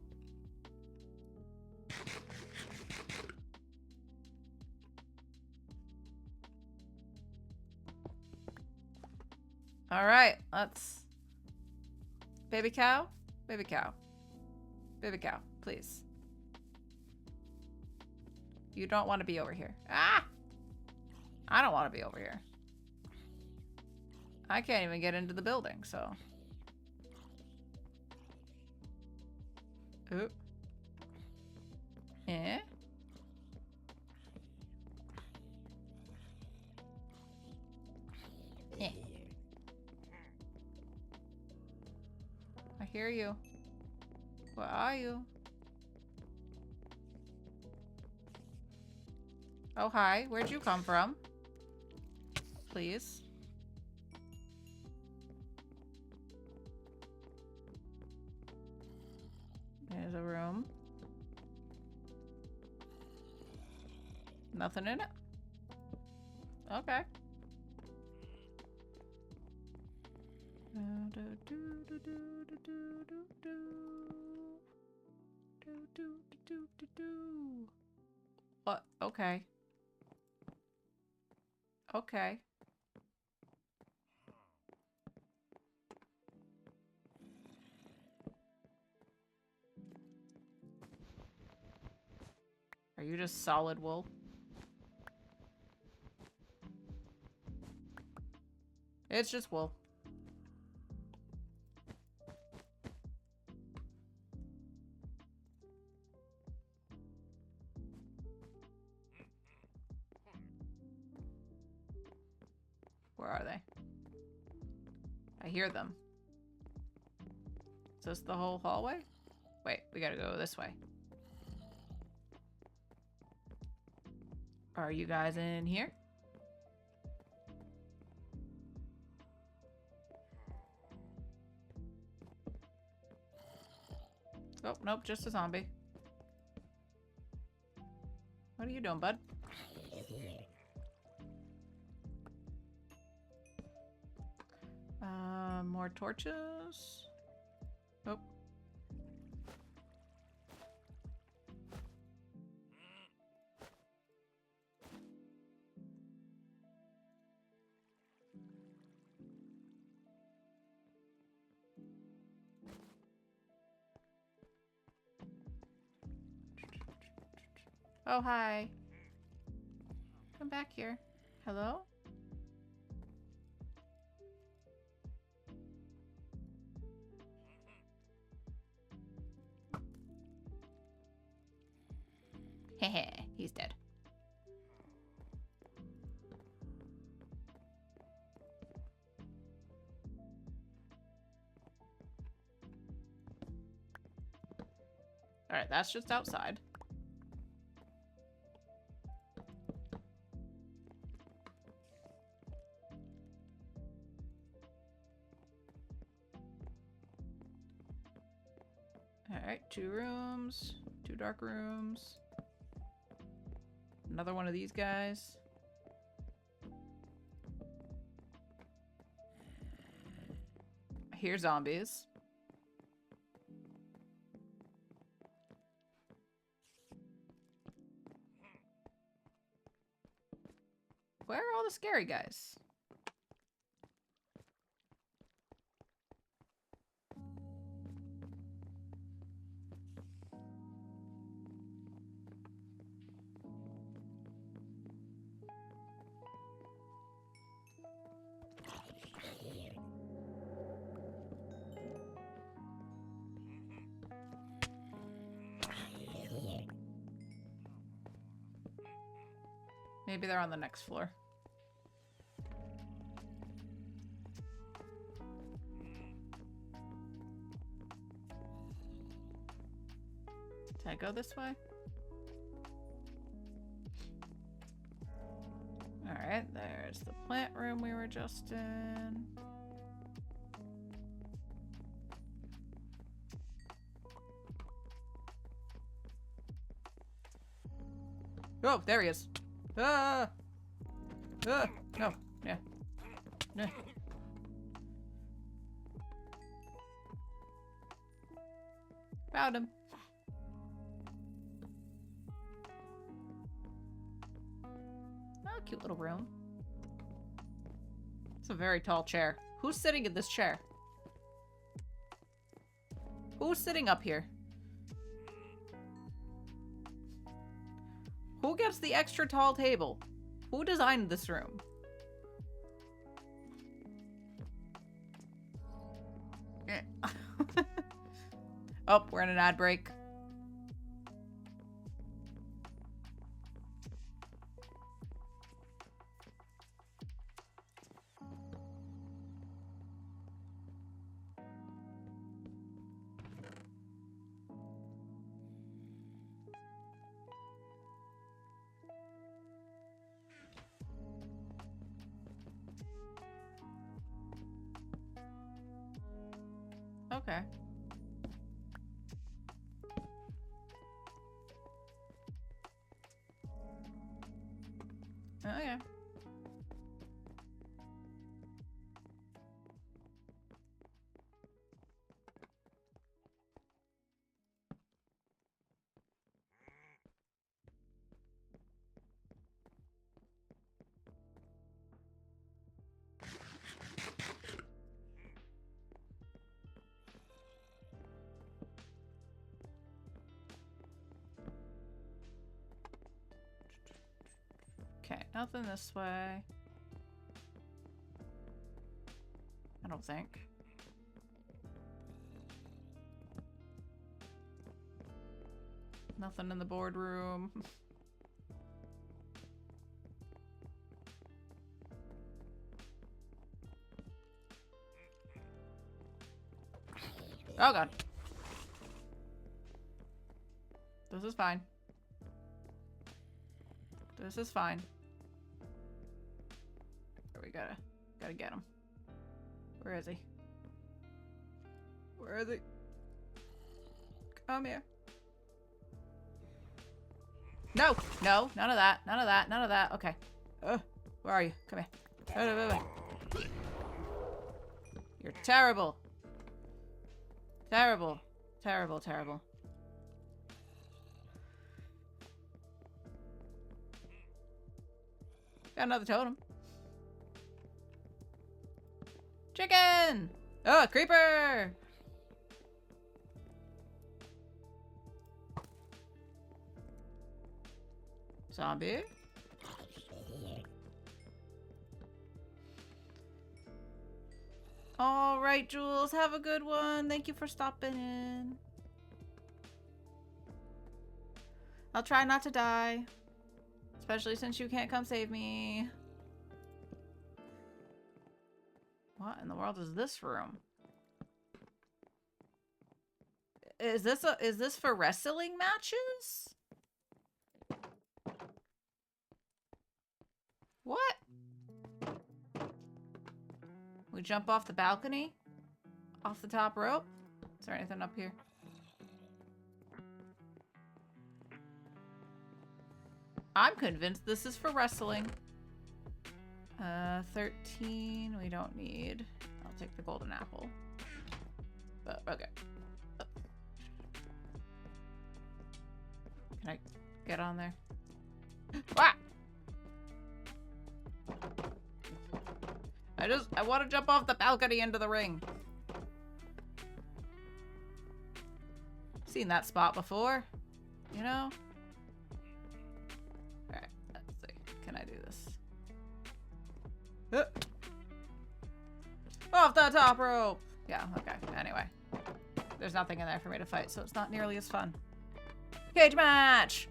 All right, let's... Baby cow? Baby cow. Baby cow, please. You don't want to be over here. Ah! I don't want to be over here. I can't even get into the building, so... Oop. Eh? Eh. I hear you. Where are you? Oh, hi. Where'd you come from? Please. There's a room. Nothing in it? Okay. What? Okay. Okay. you just solid wool? It's just wool. Where are they? I hear them. Is this the whole hallway? Wait, we gotta go this way. Are you guys in here? Oh, nope, just a zombie. What are you doing, bud? More torches. Oh. Oh, hi. Come back here. Hello? Heh, he's dead. Alright, that's just outside. Alright, 2 rooms. 2 dark rooms. Another one of these guys. I hear zombies. Where are all the scary guys? Maybe they're on the next floor. Did I go this way? Alright, there's the plant room we were just in. Oh, there he is. Ah! Ah! No. Yeah. No. Found him. Oh, cute little room. It's a very tall chair. Who's sitting in this chair? Who's sitting up here? Who gets the extra tall table? Who designed this room? Oh, we're in an ad break. Okay. Oh, yeah. Nothing this way. I don't think. Nothing in the boardroom. Oh god. This is fine. This is fine. Here we gotta get him. Where is he? Where is he? Come here. No! No! None of that. None of that. None of that. Okay. Where are you? Come here. You're terrible. Terrible. Terrible, terrible. Got another totem. Chicken! Oh, creeper! Zombie? All right, Jules, have a good one. Thank you for stopping in. I'll try not to die, especially since you can't come save me. What in the world is this room? Is this for wrestling matches? What? We jump off the balcony? Off the top rope? Is there anything up here? I'm convinced this is for wrestling. 13 we don't need. I'll take the golden apple. But, okay. Can I get on there? Ah! I want to jump off the balcony into the ring. Seen that spot before, you know? Alright, let's see. Can I do this? Off the top rope! Yeah, okay. Anyway. There's nothing in there for me to fight, so it's not nearly as fun. Cage match!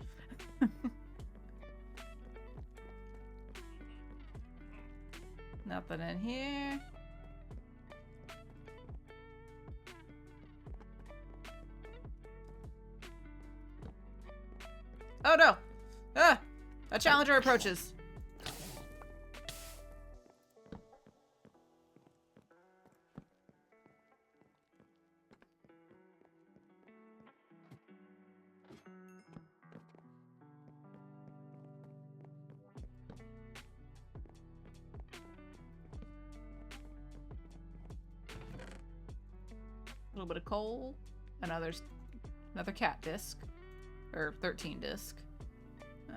Nothing in here. Oh no! Ah! A challenger approaches. A little bit of coal, another cat disc, or 13 disc.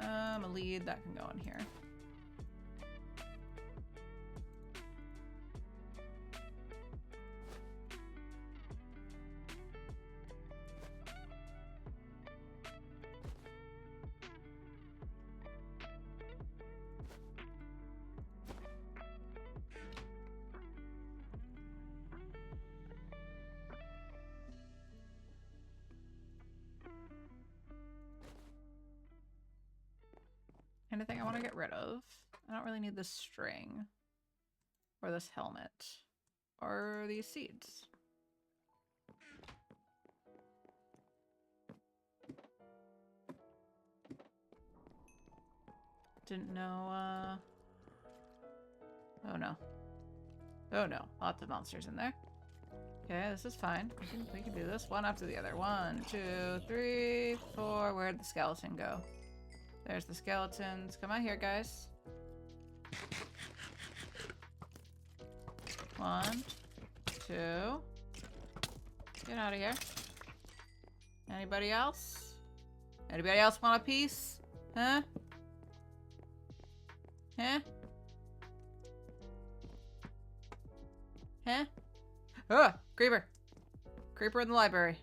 A lead that can go in here. Anything I want to get rid of? I don't really need this string. Or this helmet. Or these seeds. Didn't know, Oh no. Oh no. Lots of monsters in there. Okay, this is fine. We can do this one after the other. 1, 2, 3, 4. Where'd the skeleton go? There's the skeletons. Come out here, guys. 1, 2. Get out of here. Anybody else? Anybody else want a piece? Huh? Huh? Huh? Oh, creeper. Creeper in the library.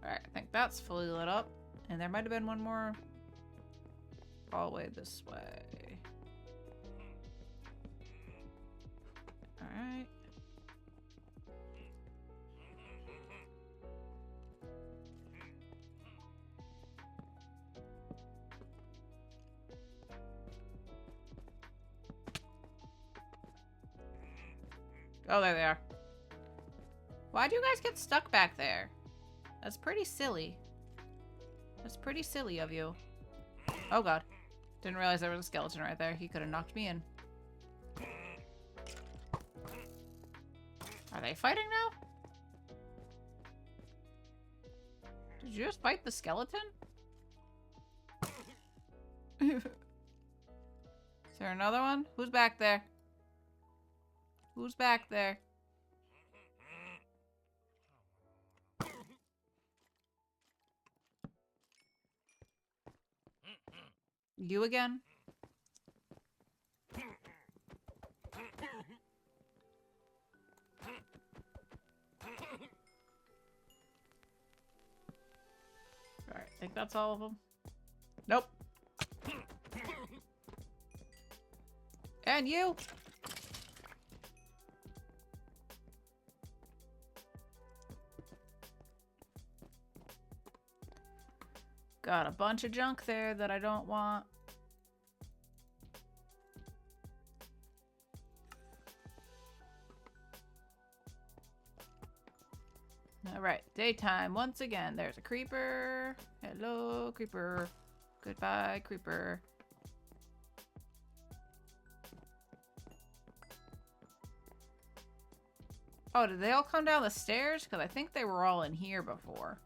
Alright, I think that's fully lit up. And there might have been one more all the way this way. Alright. Oh, there they are. Why do you guys get stuck back there? That's pretty silly. That's pretty silly of you. Oh god. Didn't realize there was a skeleton right there. He could have knocked me in. Are they fighting now? Did you just fight the skeleton? Is there another one? Who's back there? Who's back there? You again? Alright, I think that's all of them. Nope. And you! Got a bunch of junk there that I don't want. Alright, daytime once again. There's a creeper. Hello, creeper. Goodbye, creeper. Oh, did they all come down the stairs? Because I think they were all in here before.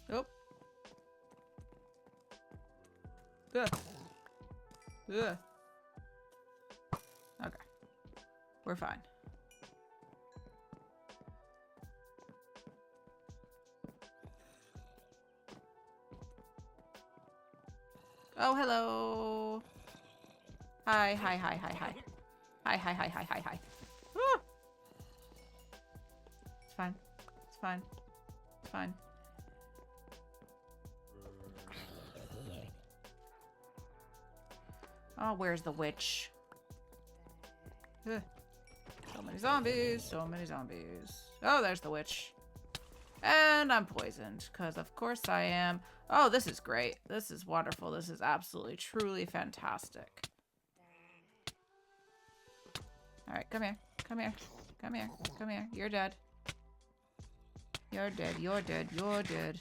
Nope. Ugh. Ugh. Okay. We're fine. Oh, hello. Hi, hi, hi, hi, hi. Hi, hi, hi, hi, hi, hi. Woo! It's fine. It's fine. It's fine. Oh, where's the witch? Ugh. So many zombies, so many zombies. Oh, there's the witch. And I'm poisoned, because of course I am. Oh, this is great. This is wonderful. This is absolutely, truly fantastic. Alright, come here. Come here. Come here. Come here. You're dead. You're dead. You're dead. You're dead.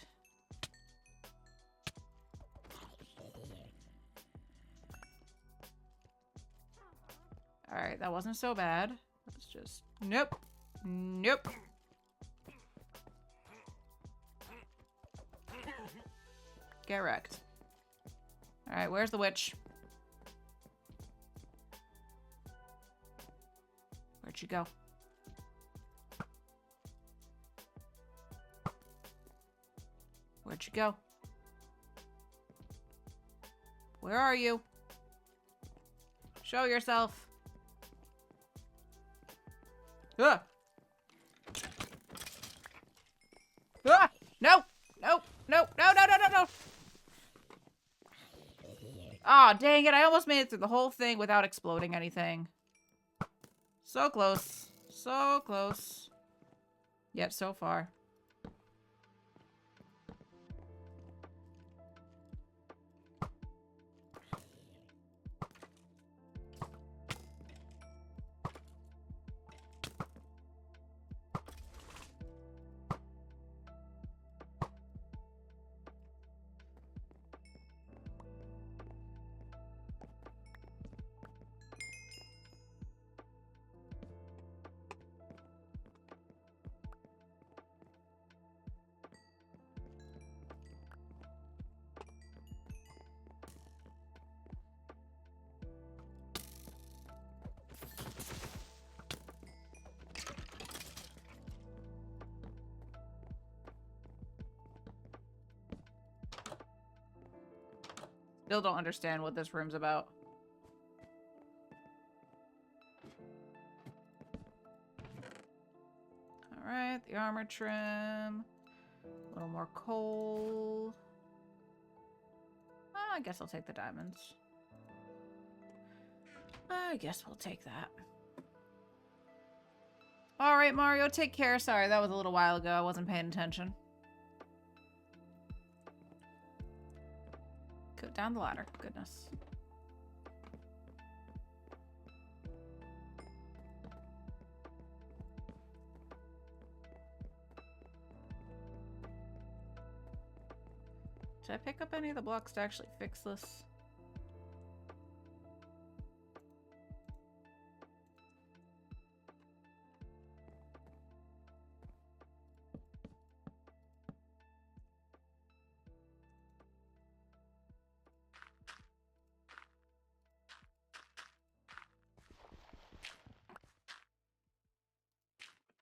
Alright, that wasn't so bad. Let's just... Nope. Nope. Get wrecked. Alright, where's the witch? Where'd she go? Where'd she go? Where are you? Show yourself. Ah! Ah! No! No! No! No! No! No! No! No! Aw, oh, dang it. I almost made it through the whole thing without exploding anything. So close. So close. Yet so far. Still don't understand what this room's about. Alright, the armor trim. A little more coal. I guess I'll take the diamonds. I guess we'll take that. Alright, Mario, take care. Sorry, that was a little while ago. I wasn't paying attention. Go down the ladder. Goodness. Should I pick up any of the blocks to actually fix this?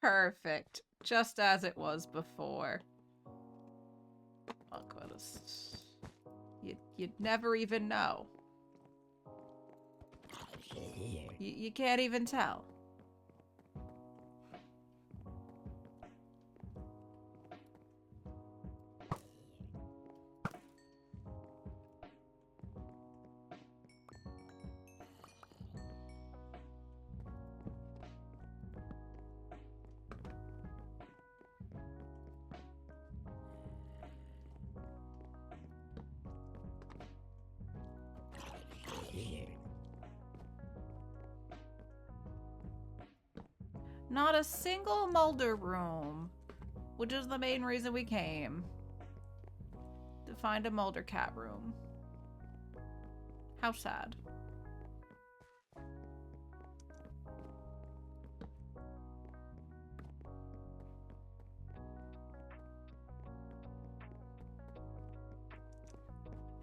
Perfect. Just as it was before. Look at this. You'd never even know. You can't even tell. Not a single Mulder room, which is the main reason we came. To find a Mulder cat room. How sad. I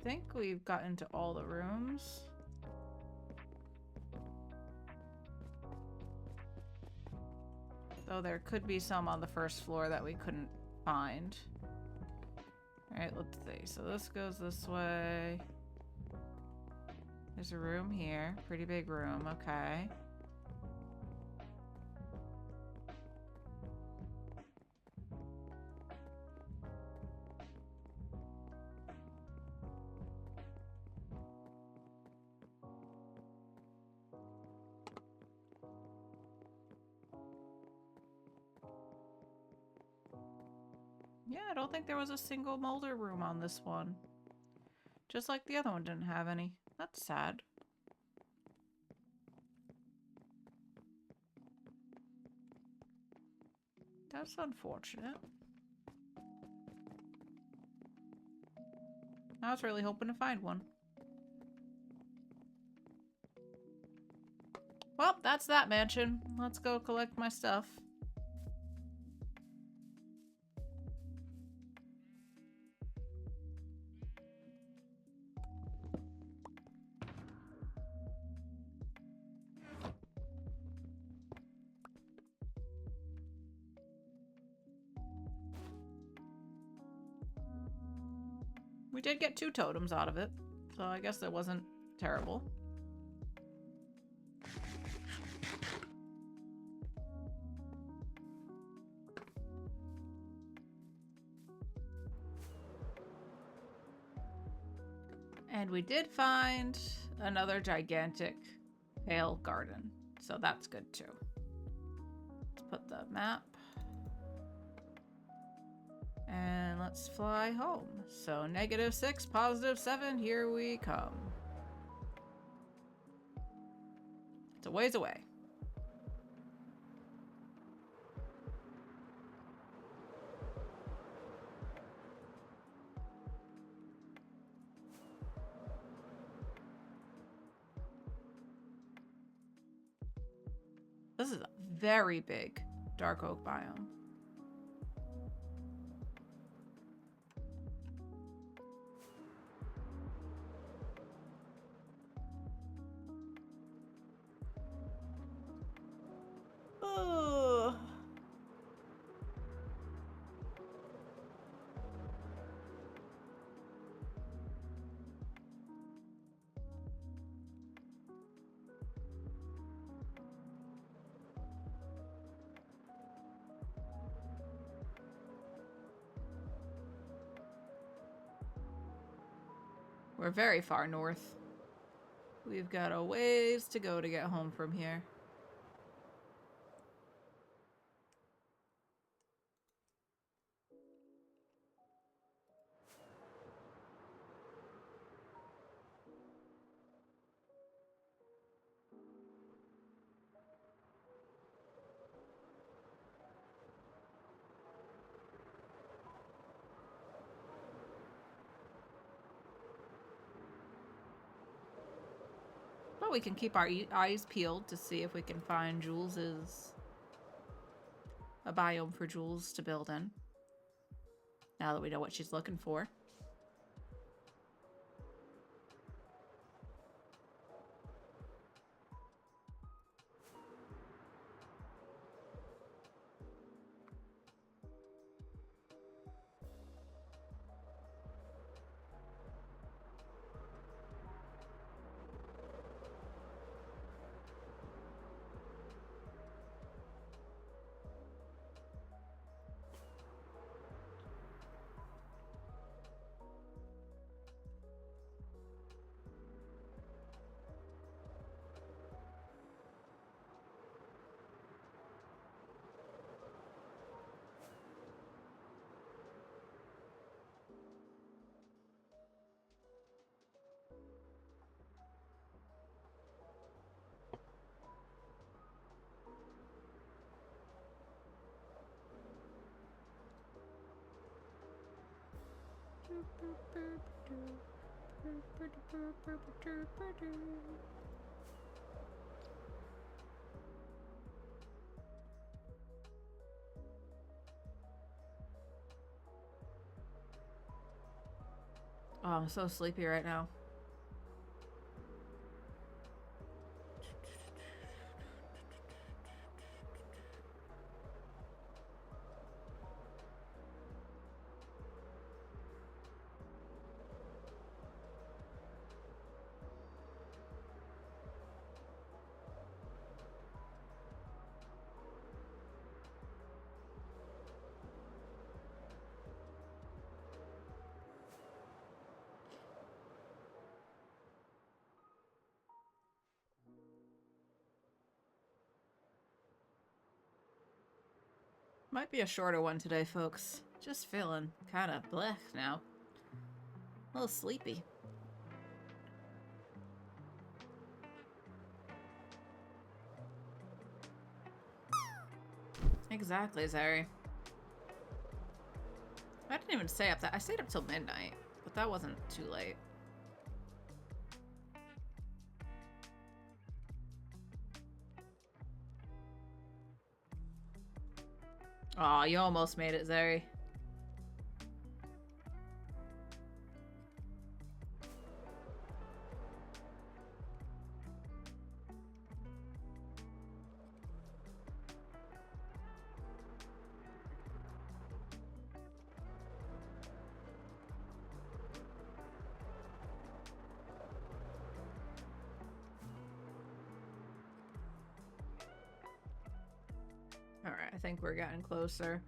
think we've gotten to all the rooms. Though there could be some on the first floor that we couldn't find. Alright, let's see. So this goes this way. There's a room here. Pretty big room. Okay. Yeah, I don't think there was a single Mulder room on this one. Just like the other one didn't have any. That's sad. That's unfortunate. I was really hoping to find one. Well, that's that mansion. Let's go collect my stuff. We did get 2 totems out of it, so I guess that wasn't terrible. And we did find another gigantic pale garden, so that's good too. Let's put the map. And let's fly home. So -6, +7, here we come. It's a ways away. This is a very big dark oak biome. Ugh. We're very far north. We've got a ways to go to get home from here. But we can keep our eyes peeled to see if we can find Jules's... a biome for Jules to build in. Now that we know what she's looking for. Oh, I'm so sleepy right now. Might be a shorter one today, folks. Just feeling kind of blech now. A little sleepy. Exactly, Zari. I didn't even stay up that. I stayed up till midnight, but that wasn't too late. Aw, you almost made it, Zari. Alright, I think we're getting closer.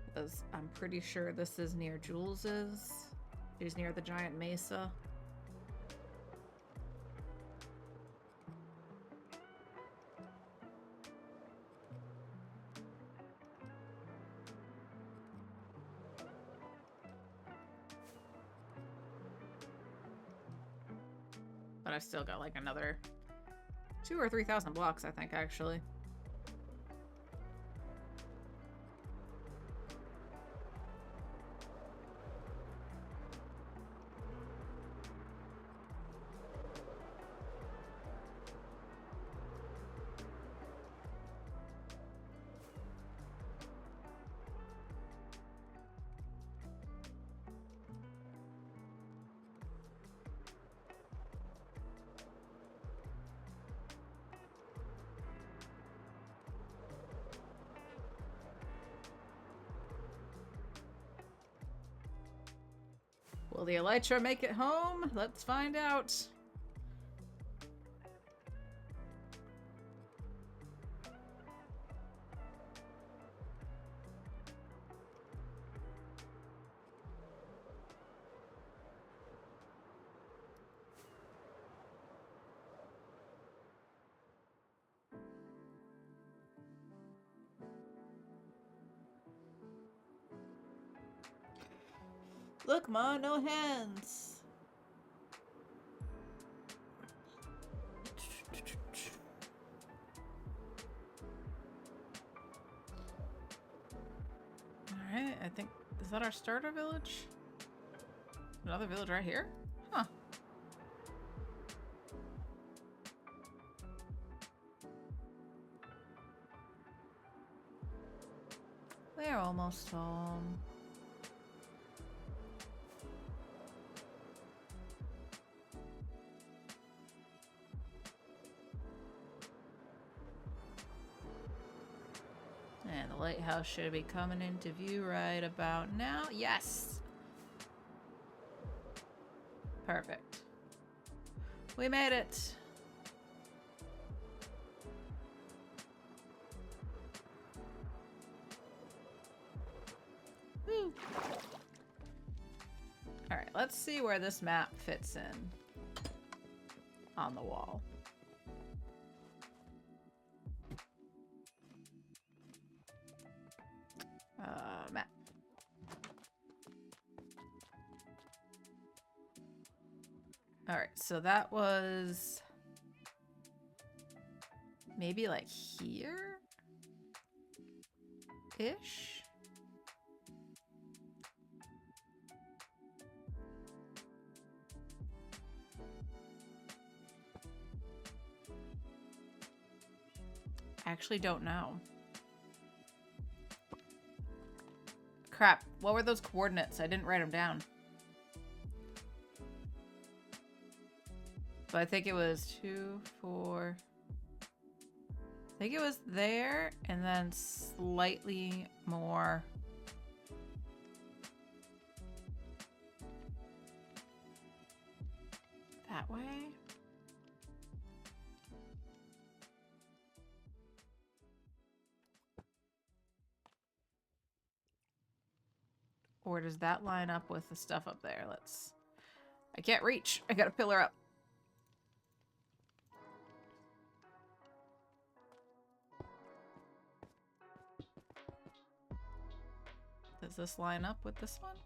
Because I'm pretty sure this is near Jules's. He's near the giant mesa. But I've still got like another 2,000 or 3,000 blocks, I think, actually. Will the Elytra make it home? Let's find out. Look, Ma, no hands. Alright, I think... Is that our starter village? Another village right here? Huh. We're almost home. And the lighthouse should be coming into view right about now. Yes! Perfect. We made it! Woo! Alright, let's see where this map fits in on the wall. Map. Alright, so that was maybe like here? Ish? I actually don't know. Crap, what were those coordinates? I didn't write them down. But I think it was 2, 4... I think it was there, and then slightly more... that way? Or does that line up with the stuff up there? Let's... I can't reach. I gotta pillar up. Does this line up with this one?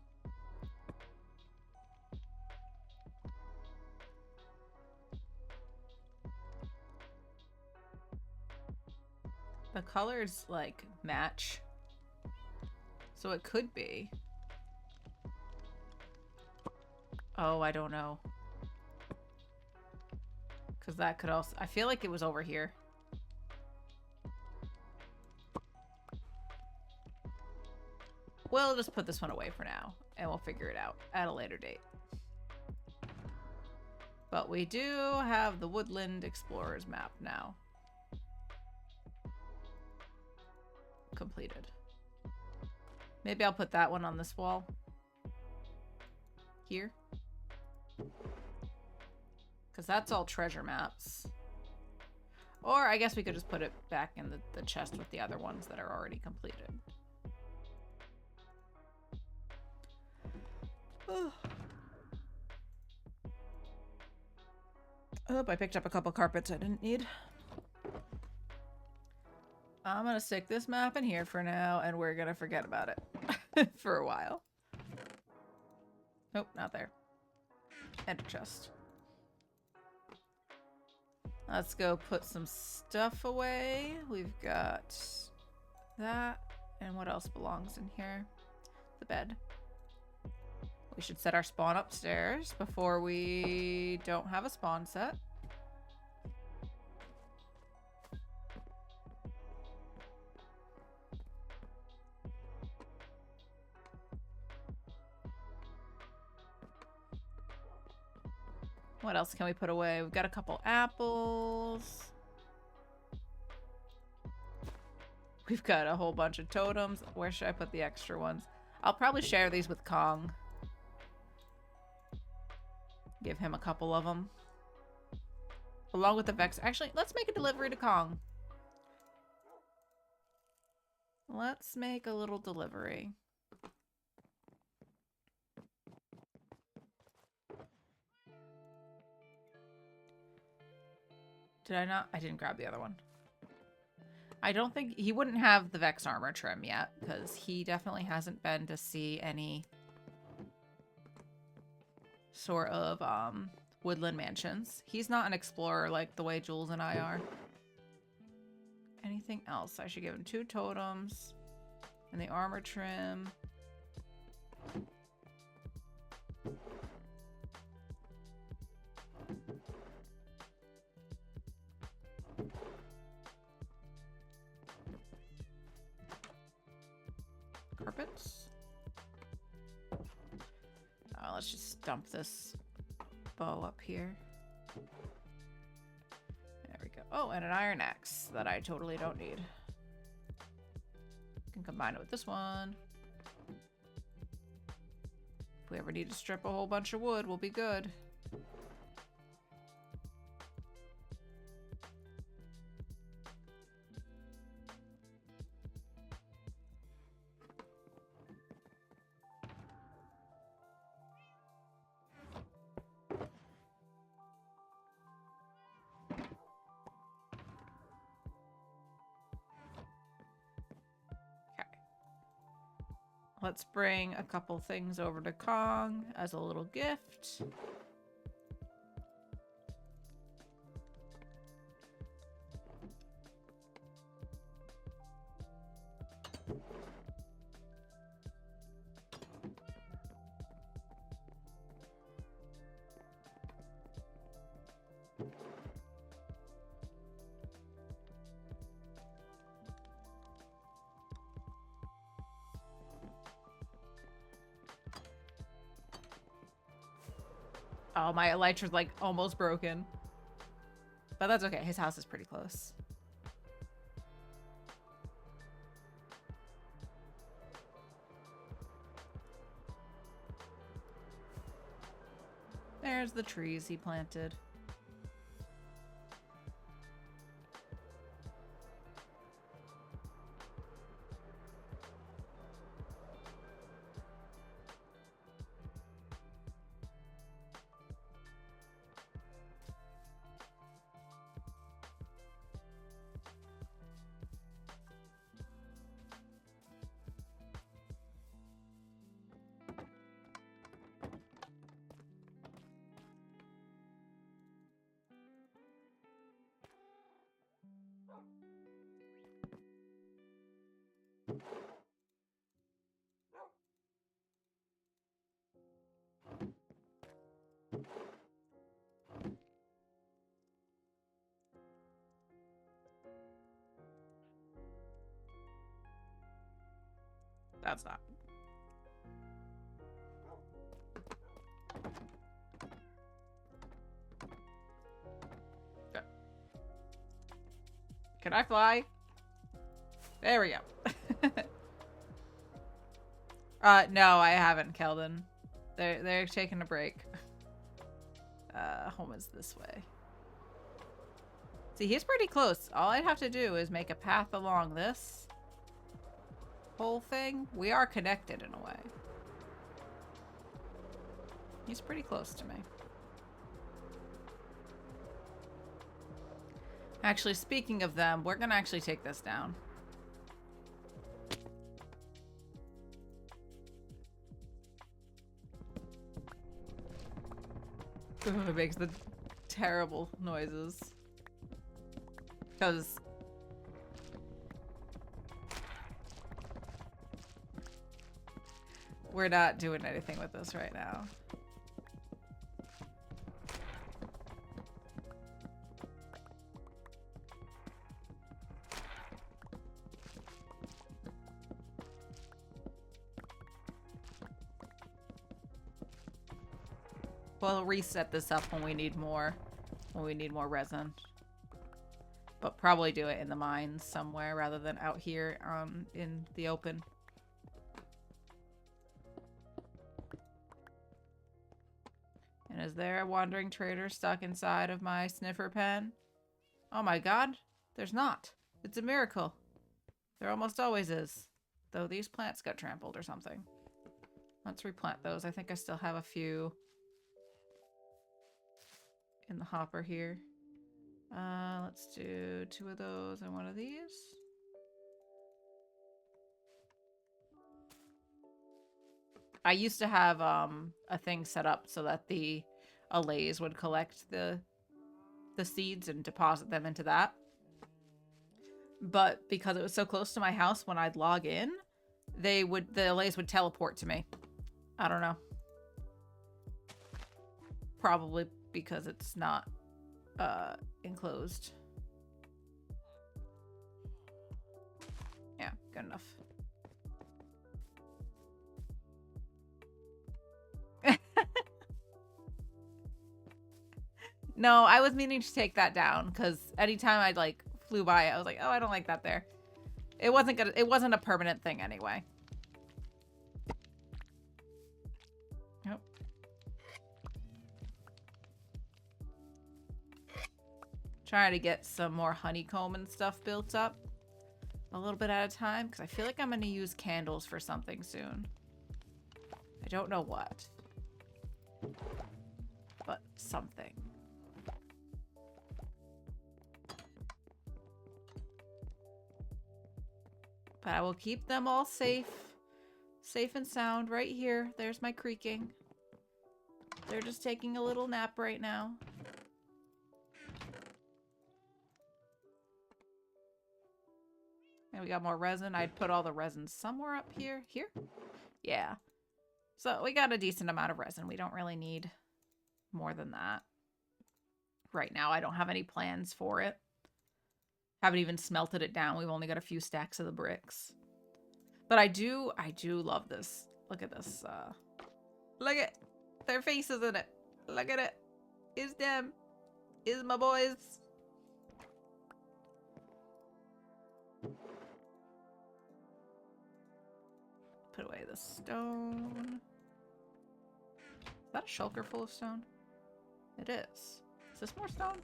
The colors, like, match. So it could be. Oh, I don't know. Because that could also... I feel like it was over here. We'll just put this one away for now. And we'll figure it out at a later date. But we do have the Woodland Explorers map now. Completed. Maybe I'll put that one on this wall. Here. Because that's all treasure maps. Or I guess we could just put it back in the chest with the other ones that are already completed. Oh. Oh, I picked up a couple carpets I didn't need. I'm gonna stick this map in here for now, and we're gonna forget about it for a while. Nope, not there. Enter chest. Let's go put some stuff away. We've got that. And what else belongs in here? The bed. We should set our spawn upstairs before we don't have a spawn set. What else can we put away? We've got a couple apples. We've got a whole bunch of totems. Where should I put the extra ones? I'll probably share these with Kong. Give him a couple of them. Along with the Vex. Actually, let's make a delivery to Kong. Let's make a little delivery. Did I not? I didn't grab the other one. I don't think... He wouldn't have the Vex armor trim yet, because he definitely hasn't been to see any sort of woodland mansions. He's not an explorer like the way Jules and I are. Anything else? I should give him 2 totems and the armor trim. Carpets. Let's just dump this bow up here. There we go. Oh, and an iron axe that I totally don't need. Can combine it with this one. If we ever need to strip a whole bunch of wood, we'll be good. Let's bring a couple things over to Kong as a little gift. Oh, my elytra's like almost broken. But that's okay. His house is pretty close. There's the trees he planted. That's not. Good. Can I fly? There we go. No, I haven't, Keldon. They're taking a break. Home is this way. See, he's pretty close. All I'd have to do is make a path along this whole thing. We are connected in a way. He's pretty close to me. Actually, speaking of them, we're gonna actually take this down. It makes the terrible noises. Because we're not doing anything with this right now. We'll reset this up when we need more resin. But probably do it in the mines somewhere rather than out here in the open. And is there a wandering trader stuck inside of my sniffer pen? Oh my god, there's not. It's a miracle. There almost always is. Though these plants got trampled or something. Let's replant those. I think I still have a few in the hopper here. Let's do 2 of those and 1 of these. I used to have a thing set up so that the allays would collect the seeds and deposit them into that. But because it was so close to my house, when I'd log in, the allays would teleport to me. I don't know. Probably because it's not enclosed. Yeah, good enough. No, I was meaning to take that down because anytime I like flew by it, I was like, oh, I don't like that there. It wasn't a permanent thing anyway. Nope. Trying to get some more honeycomb and stuff built up a little bit at a time because I feel like I'm going to use candles for something soon. I don't know what, but something. But I will keep them all safe and sound right here. There's my creaking. They're just taking a little nap right now. And we got more resin. I'd put all the resin somewhere up here. Here? Yeah. So we got a decent amount of resin. We don't really need more than that. Right now, I don't have any plans for it. Haven't even smelted it down. We've only got a few stacks of the bricks. But I do love this. Look at this. Look at their faces in it. Look at it. It's them. It's my boys. Put away the stone. Is that a shulker full of stone? It is. Is this more stone?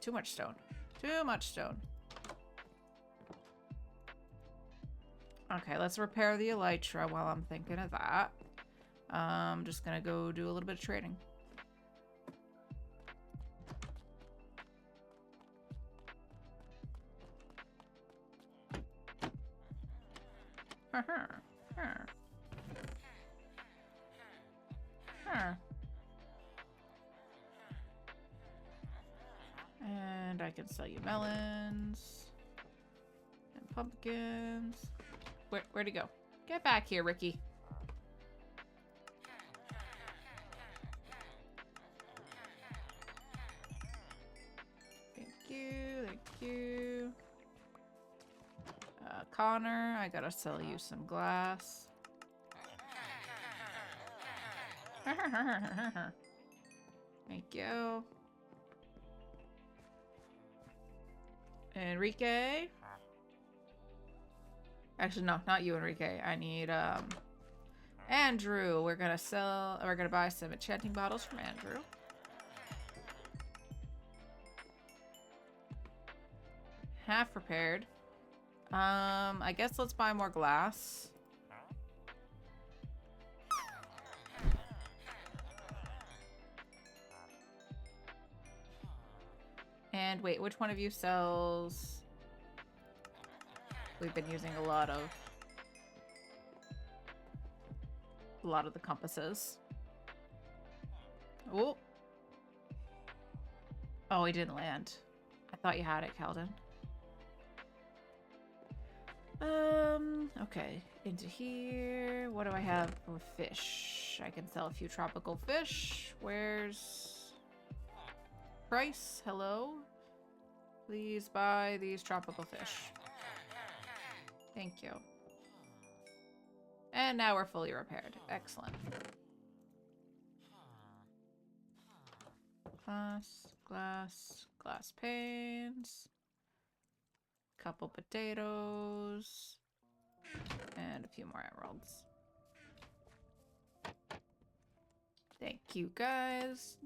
Too much stone. Too much stone. Okay, let's repair the elytra while I'm thinking of that. I'm just gonna go do a little bit of trading. And I can sell you melons and pumpkins. Where'd he go? Get back here, Ricky. Thank you, thank you. Connor, I gotta sell you some glass. Thank you. Enrique. Actually, no, not you, Enrique. I need, Andrew. We're gonna buy some enchanting bottles from Andrew. Half repaired. I guess let's buy more glass. And wait, which one of you sells? We've been using a lot of the compasses. Oh. Oh, he didn't land. I thought you had it, Calden. Okay. Into here. What do I have for fish? I can sell a few tropical fish. Where's price? Hello? Please buy these tropical fish. Thank you. And now we're fully repaired. Excellent. Glass panes. Couple potatoes. And a few more emeralds. Thank you, guys.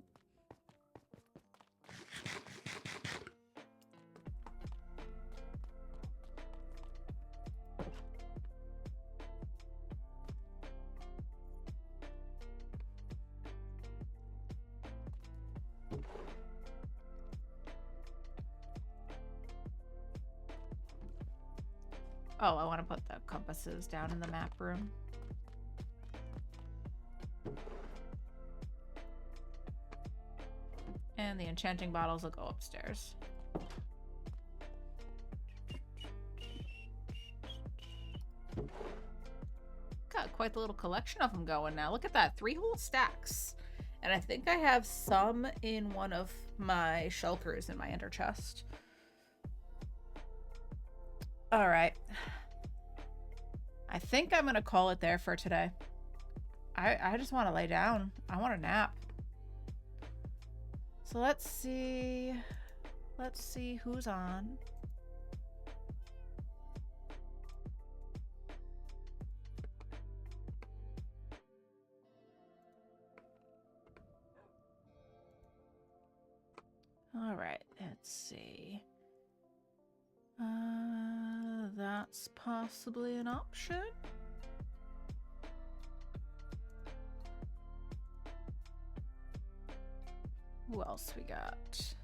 Oh, I want to put the compasses down in the map room. And the enchanting bottles will go upstairs. Got quite the little collection of them going now. Look at that, 3 whole stacks. And I think I have some in one of my shulkers in my ender chest. All right. I think I'm gonna call it there for today. I just want to lay down. I want a nap. So let's see. Let's see who's on. All right, let's see. That's possibly an option. Who else we got?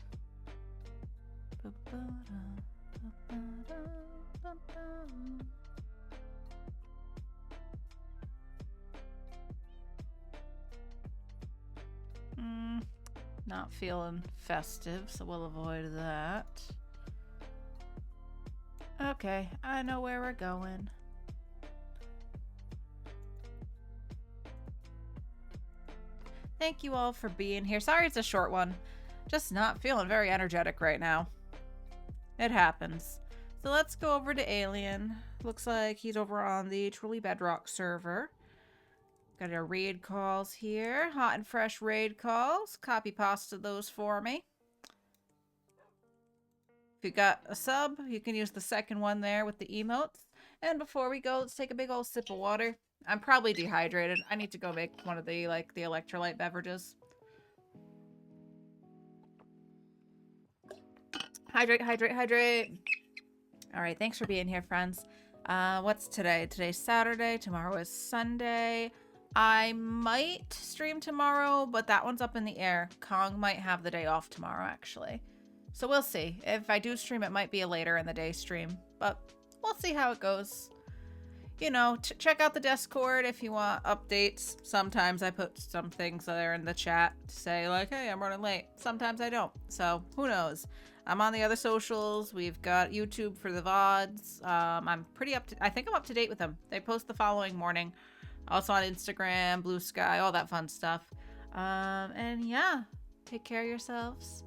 Not feeling festive, so we'll avoid that. Okay, I know where we're going. Thank you all for being here. Sorry it's a short one. Just not feeling very energetic right now. It happens. So let's go over to Alien. Looks like he's over on the Truly Bedrock server. Got our raid calls here. Hot and fresh raid calls. Copy pasta those for me. If you got a sub, you can use the second one there with the emotes. And before we go, let's take a big old sip of water. I'm probably dehydrated. I need to go make one of the, the electrolyte beverages. Hydrate, hydrate, hydrate. All right, thanks for being here, friends. What's today? Today's Saturday. Tomorrow is Sunday. I might stream tomorrow, but that one's up in the air. Kong might have the day off tomorrow, actually. So we'll see. If I do stream, it might be a later in the day stream, but we'll see how it goes. You know, check out the Discord if you want updates. Sometimes I put some things there in the chat to say, like, hey, I'm running late. Sometimes I don't. So who knows? I'm on the other socials. We've got YouTube for the VODs. I'm pretty I think I'm up to date with them. They post the following morning. Also on Instagram, Blue Sky, all that fun stuff. And yeah, take care of yourselves.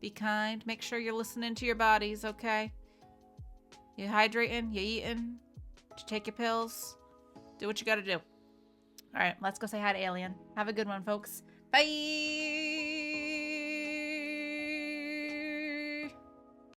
Be kind. Make sure you're listening to your bodies, okay? You hydrating? You eating? Did you take your pills? Do what you gotta do. All right, let's go say hi to Alien. Have a good one, folks. Bye!